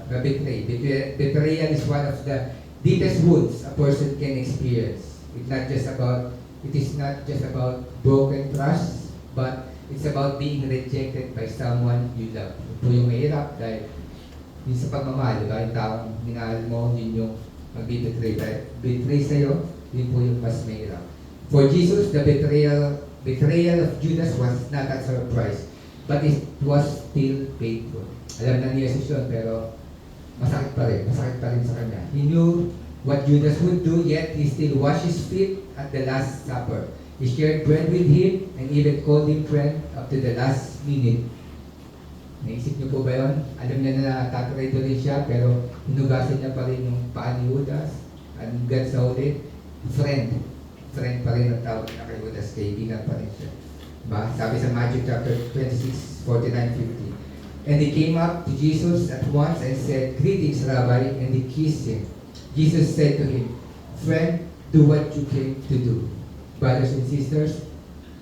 Speaker 4: ma-betray. Betrayal is one of the deepest wounds a person can experience. It is not just about broken trust, but it's about being rejected by someone you love. Ito po yung mahirap dahil yung sa pagmamahal, diba? Yung taong minahal mo, yun yung mag-betray. Betray sa'yo, yun po yung mas mahirap. For Jesus, the betrayal of Judas was not a surprise, but it was still painful. Alam na ni Jesus yun, pero masakit pa rin sa kanya. He knew what Judas would do, yet he still washed his feet at the Last Supper. He shared bread with him and even called him friend up to the last minute. Naisip niyo po ba yun? Alam niya na tatraido rin siya, pero hinugasan niya pa rin yung paa ni Judas. Hanggang sa huli, friend. Friend pa rin ang tawag na kay Judas, kaibigan pa rin siya. Diba? Sabi sa Matthew chapter 26, 49-50. And he came up to Jesus at once and said, "Greetings, Rabbi," and he kissed him. Jesus said to him, "Friend, do what you came to do." Brothers and sisters,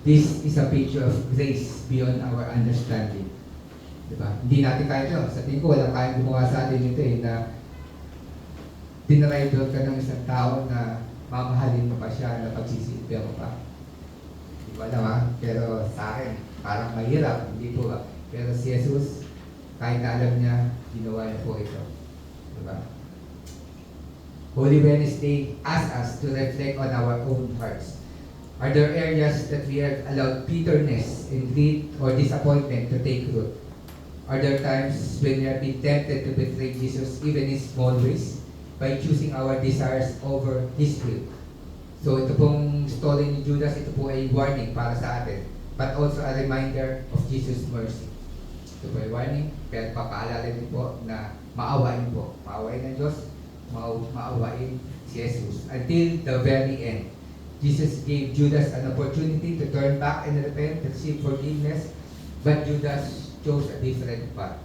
Speaker 4: this is a picture of grace beyond our understanding. Diba? Hindi natin kaya ito. Sa tingin ko, walang kayang gumawa sa atin ito na dinarido ka ng isang tao na mamahalin mo pa siya, na pagsisilbihan mo pa. Hindi ko alam ha, pero sa akin, parang mahirap, hindi po ba? Pero si Jesus, kahit na alam niya, ginawa niya po ito. Diba? Holy Wednesday asks us to reflect on our own hearts. Are there areas that we have allowed bitterness and greed or disappointment to take root? Are there times when we have been tempted to betray Jesus even in small ways by choosing our desires over His will? So ito pong story ni Judas, ito po ay warning para sa atin, but also a reminder of Jesus' mercy. Ito po ay warning, pero papaalala din po na maawain po. Maawain ng Diyos, maawain si Jesus. Until the very end, Jesus gave Judas an opportunity to turn back and repent, to receive forgiveness, but Judas chose a different path,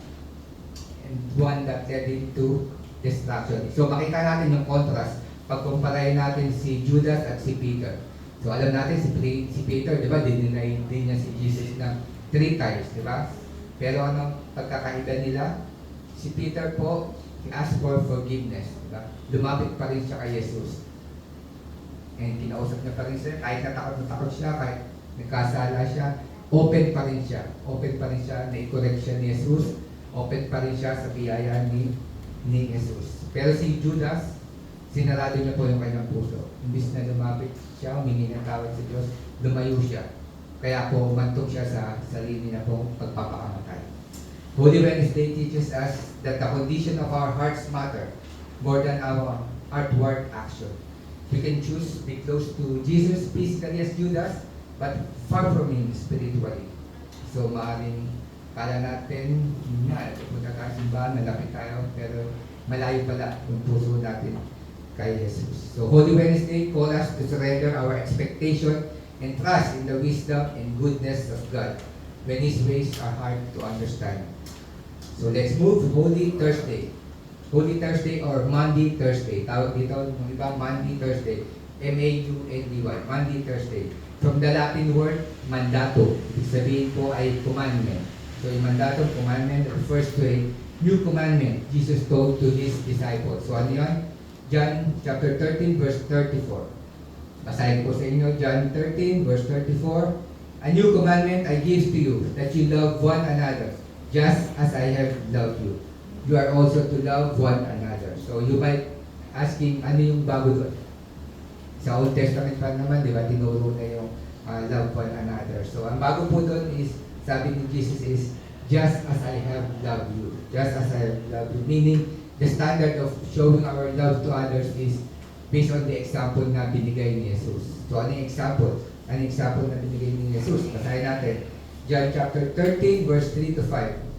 Speaker 4: and one that led him to destruction. So makita natin yung contrast pagkumparahin natin si Judas at si Peter. So alam natin si Peter, di ba, dinay din niya si Jesus ng 3 times, di ba? Pero anong pagkakaiba nila? Si Peter po, he asked for forgiveness, di ba? Lumapit pa rin siya kay Jesus. And kinausap niya pa rin siya, kahit natakot siya, kahit nagkasala siya, open pa rin siya. Open pa rin siya na i-correct siya ni Jesus. Open pa rin siya sa biyaya ni Jesus. Pero si Judas, sinarado niya po yung kanyang puso. Imbis na lumapit siya, humingi ng tawad sa Diyos, lumayo siya. Kaya po, umantog siya sa sarili na pong pagpapakamatay. Holy Wednesday teaches us that the condition of our hearts matter more than our outward action. We can choose to be close to Jesus physically as Judas, but far from Him spiritually. So maaaring kala natin, pupunta tayo sa simbahan, malapit tayo, pero malayo pala yung puso natin kay Jesus. So Holy Wednesday calls us to surrender our expectation and trust in the wisdom and goodness of God when His ways are hard to understand. So let's move to Holy Thursday. Holy Thursday or Monday Thursday. Tawag dito ng iba, Monday Thursday. M-A-U-N-D-Y. Monday Thursday. From the Latin word, mandato. Ibig sabihin po ay commandment. So yung mandato, commandment, refers to a new commandment Jesus told to His disciples. So ano yan? John chapter 13 verse 34. Basahin ko sa inyo, John 13 verse 34. A new commandment I give to you, that you love one another, just as I have loved you. You are also to love one another. So you might asking, ano yung bago doon? Sa Old Testament pa naman, di ba, tinuro na yung love one another. So ang bago po doon is, sabi ni Jesus is, just as I have loved you. Just as I have loved you. Meaning, the standard of showing our love to others is based on the example na binigay ni Jesus. So ano yung example? Ano yung example na binigay ni Jesus? Basahin natin. John chapter 13 verse 3 to 5.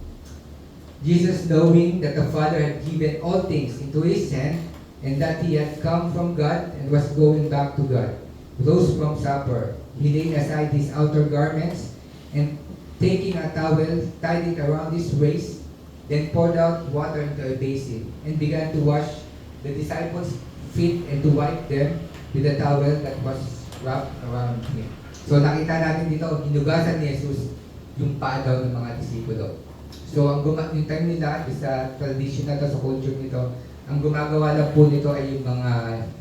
Speaker 4: Jesus, knowing that the Father had given all things into His hand, and that He had come from God and was going back to God, rose from supper. He laid aside His outer garments, and taking a towel, tied it around His waist, then poured out water into a basin, and began to wash the disciples' feet and to wipe them with the towel that was wrapped around Him. So nakita natin dito, hinugasan ni Jesus yung paa daw ng mga disipulo. So yung time nila, sa tradition na to, sa culture nito, ang gumagawa lang po nito ay yung mga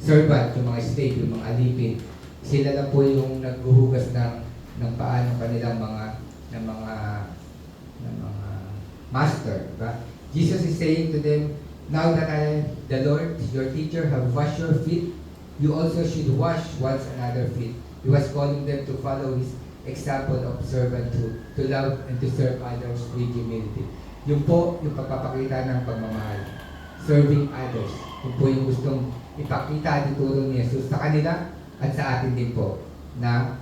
Speaker 4: servant, yung mga slave, yung mga alipin. Sila lang po yung naghuhugas ng paa ng kanilang mga master. Diba? Jesus is saying to them, now that I, the Lord, your teacher, have washed your feet, you also should wash one another's feet. He was calling them to follow His example of servanthood, to love and to serve others with humility. Yung po, yung pagpapakita ng pagmamahal. Serving others. Yung po yung gustong ipakita at ituro ni Jesus sa kanila at sa atin din po na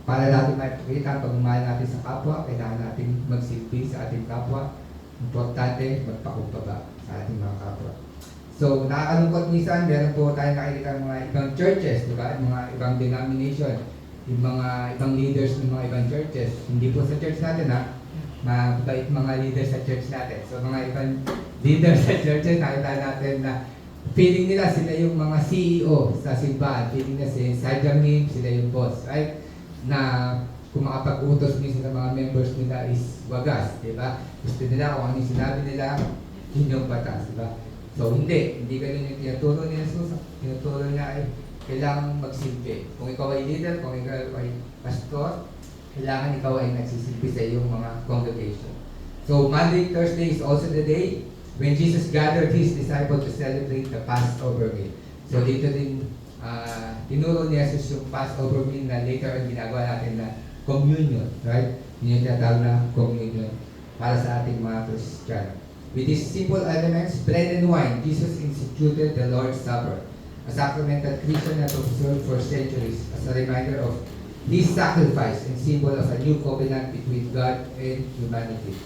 Speaker 4: Para natin maipakita ang pagmamahal natin sa kapwa, kailangan natin magsilbi sa ating kapwa. Importante, magpakumbaba sa ating mga kapwa. So, nakakalungkot minsan, meron po tayong nakikita ng mga ibang churches, di ba? Mga ibang denomination, yung mga ibang leaders ng mga ibang churches. Hindi po sa church natin, ha? Mabait mga leaders sa church natin. So, mga ibang leaders sa churches, nakita natin na feeling nila sila yung mga CEO sa simbahan. Feeling nila si Sajamin, sila yung boss, right? Na kung makapag-utos minsan ng mga members nila is wagas, di ba? Gusto nila kung ano yung sinabi nila, yun yung batas, di ba? So hindi ganun yung tinuturo ni Jesus. Tinuturo niya ay kailangan magsilbi. Kung ikaw ay leader, kung ikaw ay pastor, kailangan ikaw ay nagsisilbi sa iyong mga congregation. So Monday, Thursday is also the day when Jesus gathered His disciples to celebrate the Passover meal. So dito din tinuro ni Jesus yung Passover meal na later ang ginagawa natin na communion, right? Yun yung tinatawag na communion para sa ating mga Christian. With these simple elements, bread and wine, Jesus instituted the Lord's Supper, a sacrament that Christians have observed for centuries as a reminder of His sacrifice and symbol of a new covenant between God and humanity.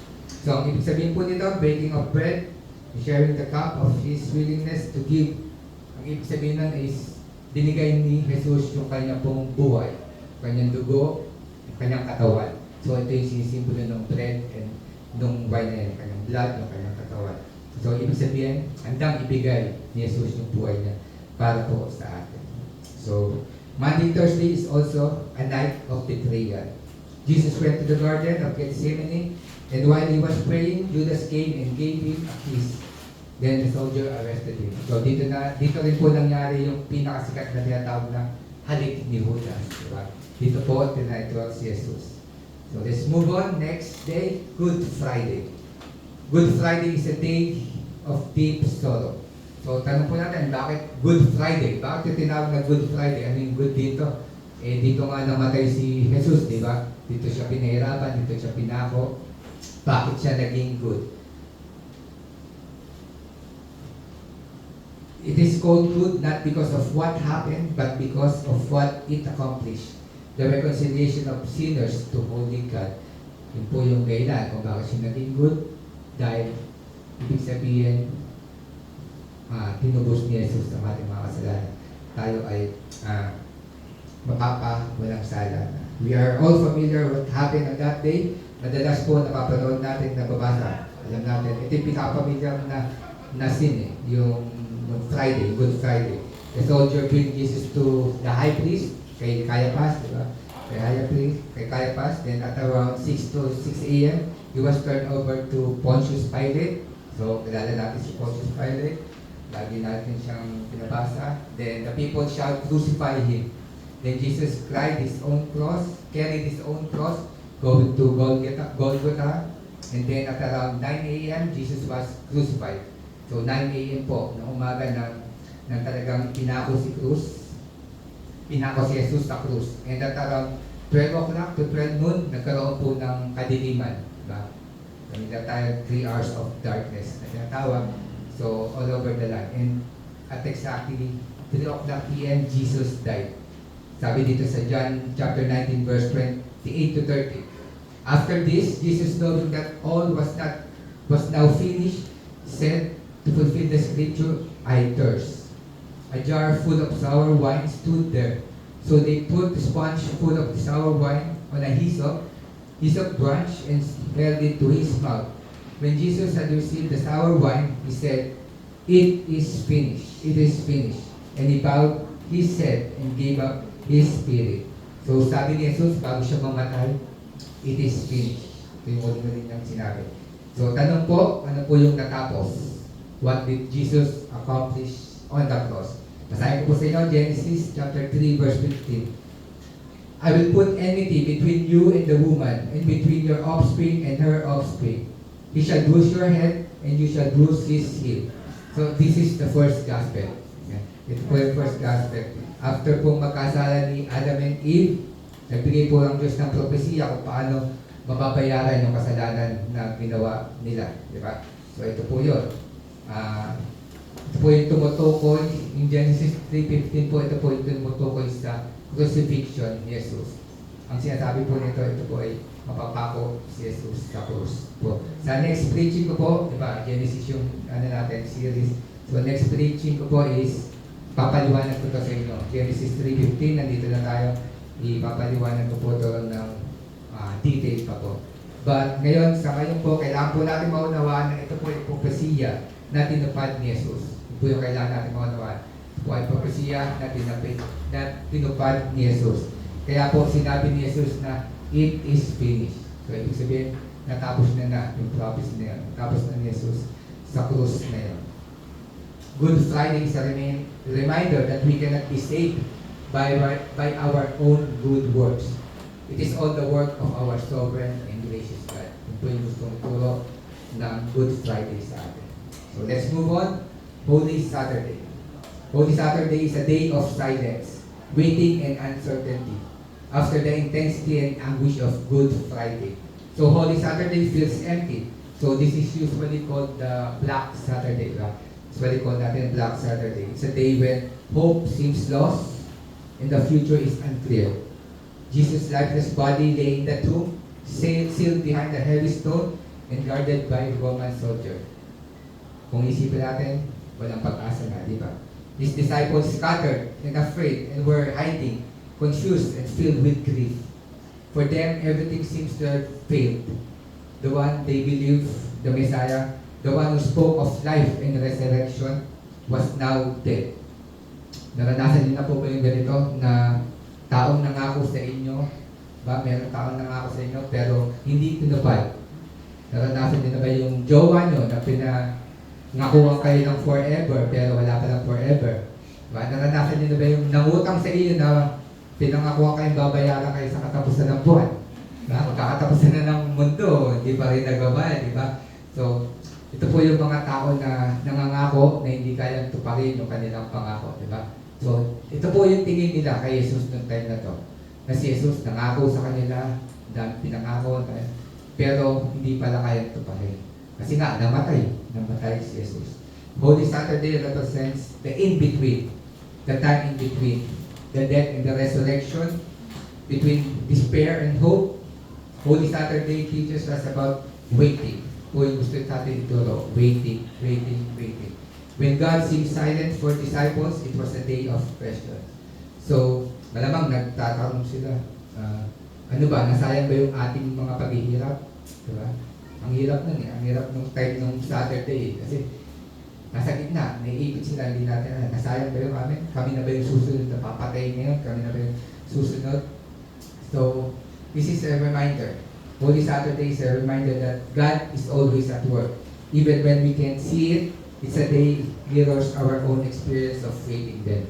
Speaker 4: So, ang ibig sabihin po nito, breaking of bread, sharing the cup of His willingness to give. Ang ibig sabihin nun is, binigay ni Jesus yung kanyang pong buhay, kanyang dugo, yung kanyang katawan. So, ito yung sinisimbolo ng bread and nung wine na yan, kanyang blood, yung kanyang katawan. So, ibig sabihin, handang ibigay ni Jesus yung buhay niya para po sa atin. So, Monday, Thursday is also a night of betrayal. Jesus went to the garden of Gethsemane, and while he was praying, Judas came and gave him a kiss. Then the soldier arrested him. So, dito rin po nangyari yung pinakasikat na tinatawag na halik ni Judas. Diba? Dito po, tinatawag si Jesus. So, let's move on. Next day, Good Friday. Good Friday is a day of deep sorrow. So, tanong po natin, bakit Good Friday? Bakit yung tinawag na Good Friday? Ano yung good dito? Eh, dito nga namatay si Jesus, di ba? Dito siya pinahirapan, dito siya pinako. Bakit siya naging good? It is called good not because of what happened, but because of what it accomplished. The reconciliation of sinners to holy God. Yun po yung dahilan kung bakit siya naging good. Dahil, ibig sabihin, tinubos ni Jesus ang ating mga kasalanan. Tayo ay walang sala. We are all familiar with what happened on that day. Madalas po napapanood natin, nababasa. Alam natin, ito yung pinaka-familiar na scene, yung Friday, Good Friday. The soldier bring Jesus to the high priest, kay Caiaphas, di ba? Kay Caiaphas, then at around 6 a.m., he was turned over to Pontius Pilate. So, kilala natin si Pontius Pilate. Lagi natin siyang pinabasa. Then the people shall crucify him. Then Jesus carried his own cross, going to Golgotha. And then at around 9 a.m., Jesus was crucified. So 9 a.m. po, na umaga na talagang pinako si Jesus sa krus. And at around 12 o'clock to 12 noon, nagkaroon po ng kadiliman. Diba? Kami na tayo 3 hours of darkness na tinatawag. So, all over the land. And at exactly 3 o'clock p.m., Jesus died. Sabi dito sa John chapter 19, verse 28 to 30. After this, Jesus, knowing that all was now finished, said, to fulfill the scripture, I thirst. A jar full of sour wine stood there. So they put the sponge full of the sour wine on a hyssop branch and held it to his mouth. When Jesus had received the sour wine, he said, "It is finished. It is finished." And he bowed his head and gave up his spirit. So sabi ni Jesus, bago siya mamatay, it is finished. Ito yung ulit niyang sinabi. So tanong po, ano po yung natapos? What did Jesus accomplish on the cross? Basahin ko po sa inyo, Genesis chapter 3, verse 15. I will put enmity between you and the woman, and between your offspring and her offspring. He shall bruise your head, and you shall bruise his heel. So this is the first gospel. Ito po yung first gospel. After pong magkasala ni Adam and Eve, nagbigay po ang Diyos ng propesiya kung paano mababayaran yung kasalanan na ginawa nila. Di ba? So ito po yun. Ito po yung tumutukoy, in Genesis 3:15 po, ito po yung tumutukoy sa crucifixion ni Jesus. Ang sinasabi po nito, ito po ay mapapako si Jesus sa krus po. Sa next preaching ko po, di ba, Genesis yung ano natin, series. So next preaching ko po is, papaliwanag ko to sa inyo. Genesis 3:15, nandito na tayo. Ipapaliwanag ko po to ng detail pa po. But ngayon, sa ngayon po, kailangan po natin maunawaan na ito po ay propesiya na tinupad ni Jesus. Ito po yung kailangan natin maunawaan. Ito po ay propesiya na tinupad ni Jesus. Kaya po sinabi ni Jesus na it is finished. So ibig sabihin, natapos na yung prophecy na yun. Natapos na ni Jesus sa krus na yun. Good Friday is a reminder that we cannot be saved by our own good works. It is all the work of our sovereign and gracious God. Ito po yung gustong turo ng Good Friday sa atin. So let's move on. Holy Saturday. Holy Saturday is a day of silence, waiting and uncertainty after the intensity and anguish of Good Friday. So Holy Saturday feels empty. So this is usually called the Black Saturday. Right? It's what we call natin Black Saturday. It's a day when hope seems lost and the future is unclear. Jesus' lifeless body lay in the tomb, sealed behind a heavy stone and guarded by Roman soldier. Kung isipin natin, walang pag-asa na, di ba? His disciples scattered and afraid and were hiding, confused and filled with grief. For them, everything seems to have failed. The one they believed, the Messiah, the one who spoke of life and resurrection, was now dead. Naranasan niyo na po ba yung ganito na taong nangako sa inyo, ba? Meron taong nangako sa inyo pero hindi tinupad. Naranasan niyo na ba yung jowa nyo na pinangakuhan kayo ng forever pero wala palang forever? Ba? Naranasan niyo na ba yung nangutang sa inyo na pinangakuhan kayong babayaran kayo sa katapusan ng buwan? Ba? Magkakatapusan na ng mundo, hindi pa rin nagawa, di ba? So, ito po yung mga tao na nangangako na hindi kayang tuparin yung kanilang pangako, di ba? So, ito po yung tingin nila kay Jesus noong time na to. Na si Jesus nangako sa kanila, pinangako, pero hindi pala kayang tuparin. Kasi nga, namatay si Jesus. Holy Saturday represents the in-between, the time in between, the death and the resurrection, between despair and hope. Holy Saturday teaches us about waiting. Kung gusto natin ituro, waiting. When God seemed silent for disciples, it was a day of question. So, malamang nagtatanong sila, ano ba, nasayang ba yung ating mga paghihirap? Diba? Ang hirap nun ang hirap nung time nung Saturday kasi nasa gitna, naiipit sila, hindi natin, nasayang ba yung amin? Kami na ba yung susunod na papatay ngayon? Kami na ba yung susunod? So, this is a reminder. Holy Saturday is a reminder that God is always at work. Even when we can't see it, it's a day mirrors our own experience of waiting then.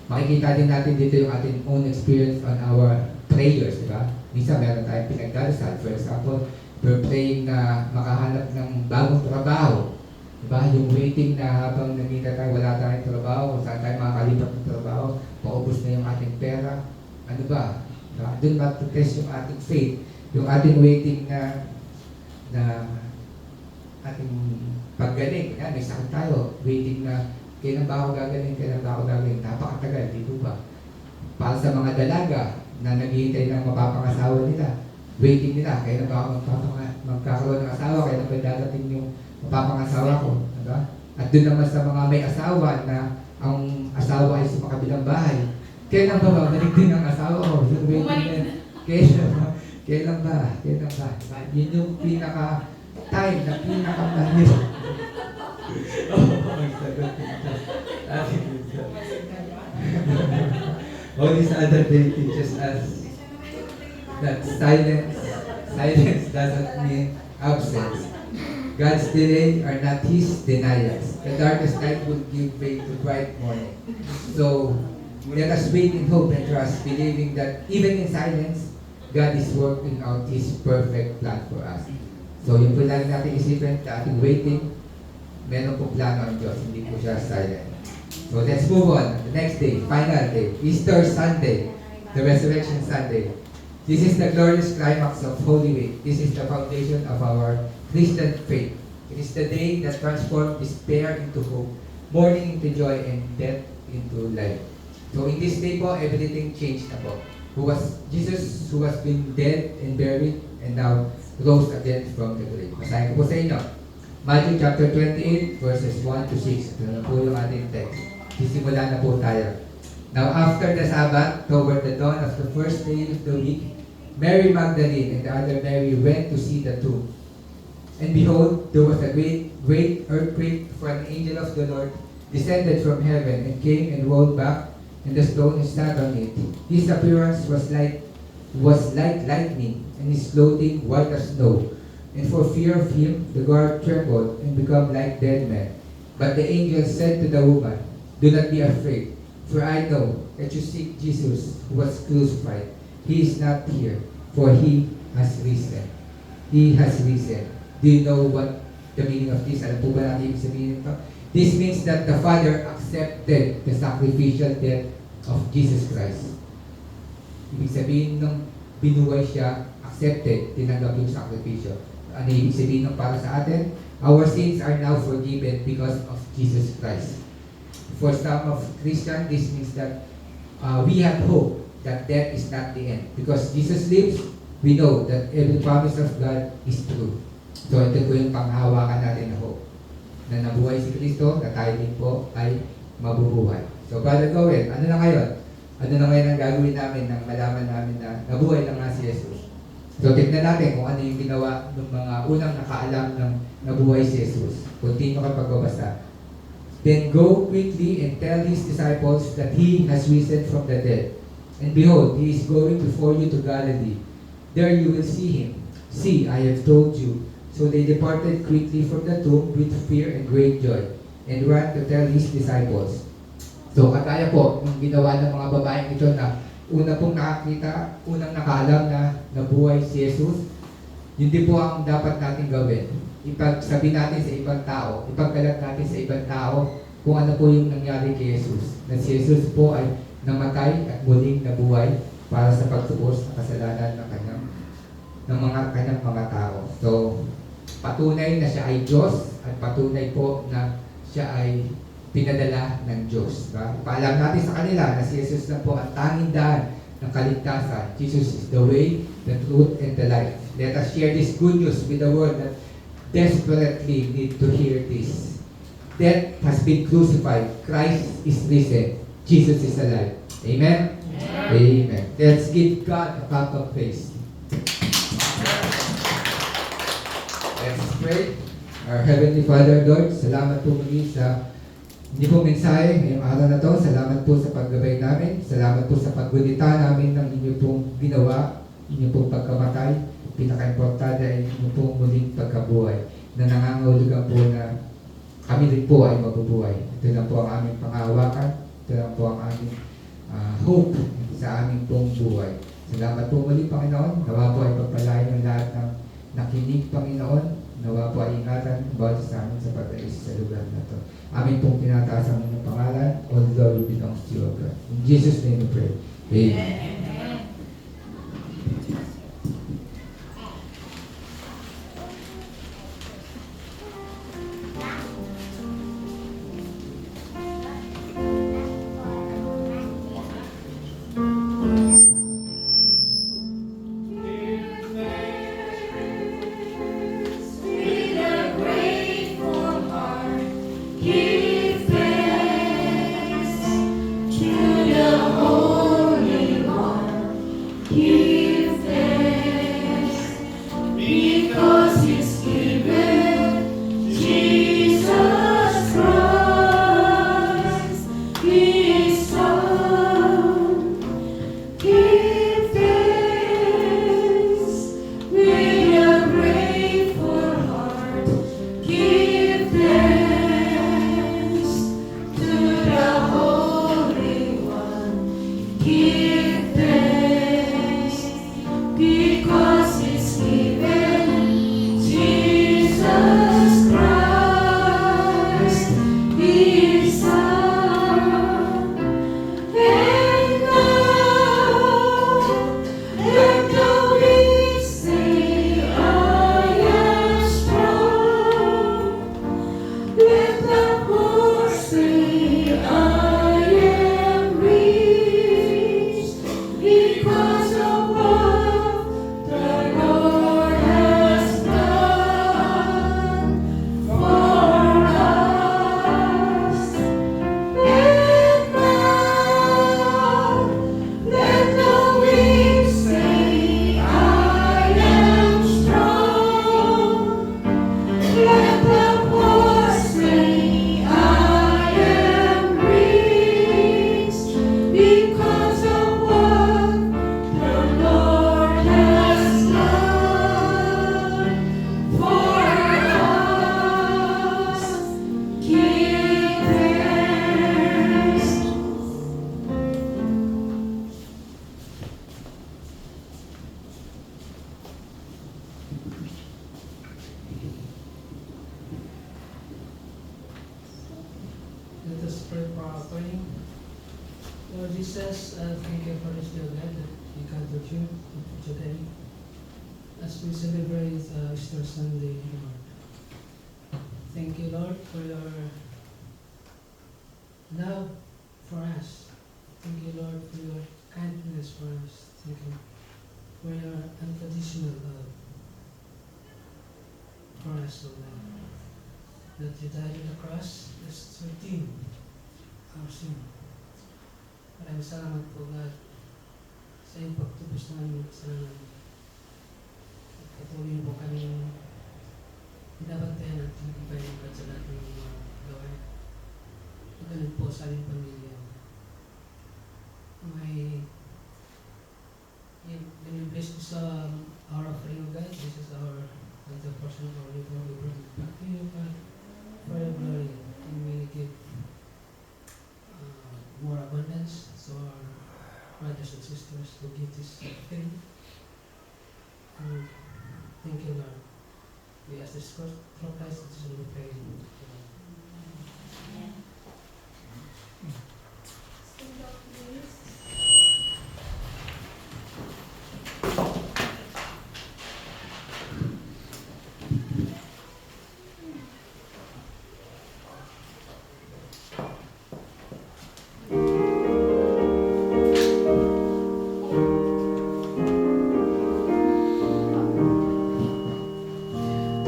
Speaker 4: Makikita din natin dito yung ating own experience on our prayers, di ba? Minsan meron tayong pinagdarasal. For example, we're praying na makahanap ng bagong trabaho. Di ba? Yung waiting na habang nagkita tayo, wala tayong trabaho, kung saan tayo makakalipat ng trabaho, maubos na yung ating pera. Ano ba? Diba? Doon matutest yung ating faith. Yung ating waiting na ating paggaling. Yan, may sakit tayo. Waiting na, kailan ba ako gagaling? Napakatagal, dito ba? Para sa mga dalaga na naghihintay ng mapapangasawa nila, waiting nila, kailan ba ako magkakaroon ng asawa? Kailan ba dadating yung mapapangasawa ko? Diba? At doon naman sa mga may asawa na ang asawa ay sa makabilang bahay, kailan ba balik din ang asawa ko? Yung waiting na, kailan ba? Yun yung pinaka-time na pinaka-mahirap. Holy Saturday teaches us that silence doesn't mean absence. God's delay are not His denials. The darkest night will give way to bright morning. So, let us wait in hope and trust, believing that even in silence, God is working out His perfect plan for us. So, yung po lang natin isipin, sa ating waiting, meron po plano ang Diyos, hindi po siya silent. So, let's move on. The next day, final day, Easter Sunday, the Resurrection Sunday. This is the glorious climax of Holy Week. This is the foundation of our Christian faith. It is the day that transformed despair into hope, mourning into joy, and death into life. So in this day po, everything changed na po. Jesus who has been dead and buried and now rose again from the grave. Basahin ko po sa inyo. Matthew chapter 28 verses 1 to 6. Ito na po yung ating text. Sisimula na po tayo. Now after the Sabbath, toward the dawn of the first day of the week, Mary Magdalene and the other Mary went to see the tomb. And behold, there was a great earthquake, for an angel of the Lord descended from heaven and came and rolled back, and the stone sat on it. His appearance was like lightning, and his clothing white as snow. And for fear of him, the guard trembled and became like dead men. But the angel said to the woman, "Do not be afraid, for I know that you seek Jesus who was crucified. He is not here, for he has risen. He has risen." Do you know what the meaning of this? Alam po ba natin ibig sabihin ito? This means that the Father accepted the sacrificial death of Jesus Christ. Ibig sabihin nung binuhay siya, accepted, tinanggap yung sakripisyo. Ano ibig sabihin ng para sa atin? Our sins are now forgiven because of Jesus Christ. For some of Christians, this means that we have hope that death is not the end. Because Jesus lives, we know that every promise of God is true. So ito po yung panghawakan natin na hope. Na nabuhay si Kristo, na tayo din po ay mabubuhay. So Brother Gowin, ano na ngayon? Ano na ngayon ang gagawin namin nang malaman namin na nabuhay na nga si Jesus? So tignan natin kung ano yung ginawa ng mga unang nakaalam ng nabuhay si Jesus. Continue ka pagbabasa. Then go quickly and tell his disciples that he has risen from the dead. And behold, he is going before you to Galilee. There you will see him. See, I have told you. So they departed quickly from the tomb with fear and great joy, and ran to tell his disciples. So kagaya po ng ginawa ng mga babaeng ito na una pong nakakita, unang nakaalam na nabuhay si Jesus, yun din po ang dapat natin gawin. Ipagsabi natin sa ibang tao, ipagkalat natin sa ibang tao kung ano po yung nangyari kay Jesus. Na si Jesus po ay namatay at muling nabuhay para sa pagtubos ng kasalanan ng kanyang mga tao. So, patunay na siya ay Diyos at patunay po na siya ay pinadala ng Diyos. Paalam natin sa kanila na si Jesus na po ang tanging daan ng kaligtasan. Jesus is the way, the truth, and the life. Let us share this good news with the world that desperately need to hear this. Death has been crucified. Christ is risen. Jesus is alive. Amen? Amen. Let's give God a clap of praise. Let's pray. Our Heavenly Father, Lord, salamat po muli sa hindi po mensahe ngayong araw na to. Salamat po sa paggabay namin. Salamat po sa paggunita namin ng inyo pong ginawa, inyo pong pagkamatay. Pinaka-importante ay inyo pong muling pagkabuhay na nangangahulugan po na kami din po ay mabubuhay. Ito na po ang aming pangahawakan. Ito na po ang aming hope sa aming pong buhay. Salamat po muli, Panginoon. Nawa po ay pagpalain ng lahat ng nakinig, Panginoon. Nawa po ay ingatan bawat sa amin sa pag-alis sa lugar na ito. Amin pong tinataas ang inyong pangalan. All glory belongs to you, God. In Jesus' name we pray. Amen.
Speaker 2: With a grateful heart, give thanks to the Holy One.
Speaker 5: Jesus, thank you for this day, God, that we gathered here today as we celebrate Easter Sunday, Lord. Thank you, Lord, for your love for us. Thank you, Lord, for your kindness for us. Thank you for your unconditional love for us, O Lord. That you died on the cross just to redeem our sin. Maraming salamat po, God, sa iyong pagtubos ng aming kasalanan. At patuloy niyo po kaming binabantayan at hinigibayan ka sa lahat ng mga gawain. Ganun po sa aming pamilya. May bless ko sa our offering, God. This is the portion of our labor. We bring it back to you, God, for your glory. And we give more abundance to our brothers and sisters who give this offering. And thank you, Lord. We ask this for Christ, this is we pray.
Speaker 1: Stand up, please.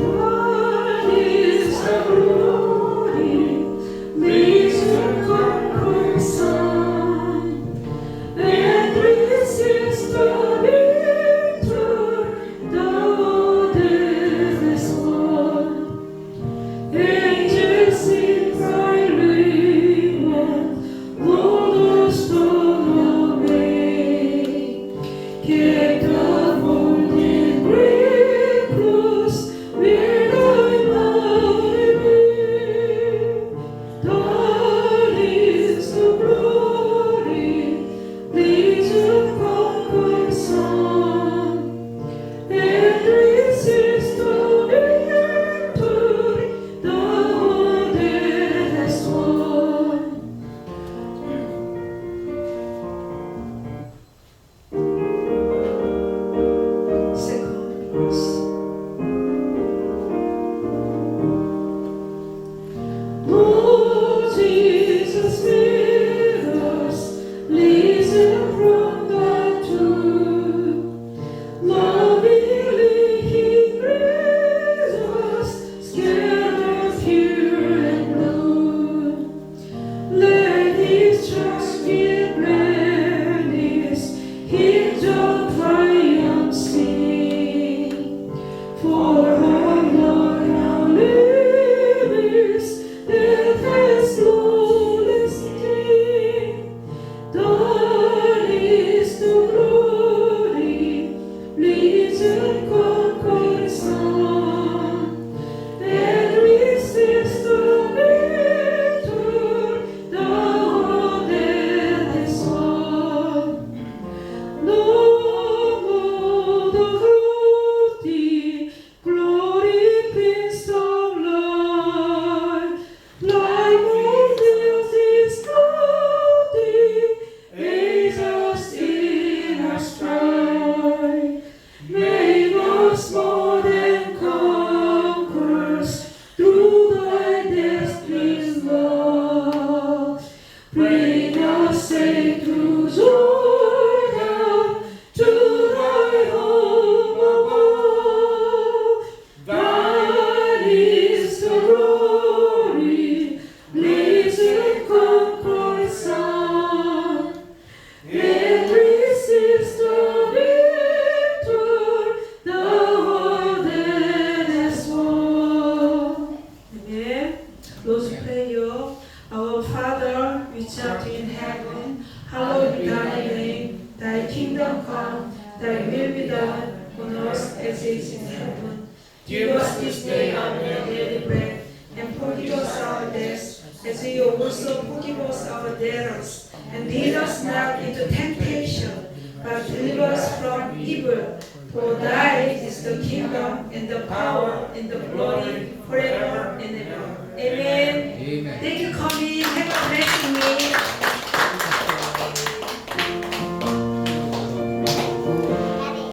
Speaker 2: God is the glory, risen conquering Son, and resist the victor, thou deathless one. Angels sing thy raiment, Lord of stone obey. Kept the folded grave close, where thy body be. Thine is the glory, risen conquering Son, and resist the victor, thou deathless one. Second verse. Lord Jesus, with us, risen from the tomb, lovingly He graced us, scattered here and known. Let His trust be gladness, Hymns of triumph sing. For our Lord now lives, death has flawless sting. Thine is the glory, risen conquering Son, and resist the victor, thou deathless one. No more the guilty, glory, Prince of life, like Moses is cloudy, Jesus in our strife. Make us more than conquerors through thy death-pleased love. Bring us safe through Jordan to thy home above. Thine is the glory, risen conquering Son, and resist the victor, thou deathless one. Amen. Close prayer. Our Father, which art in heaven, hallowed be thy name. Thy kingdom come, thy will be done, on earth as it is in heaven. Give us this day our daily bread, and forgive us our debts, as we also forgive us our debtors. And lead us not into temptation, but deliver us from evil. For thine is the kingdom, and the power, and the glory, forever and ever. Amen.
Speaker 4: Amen.
Speaker 1: Thank you, coming.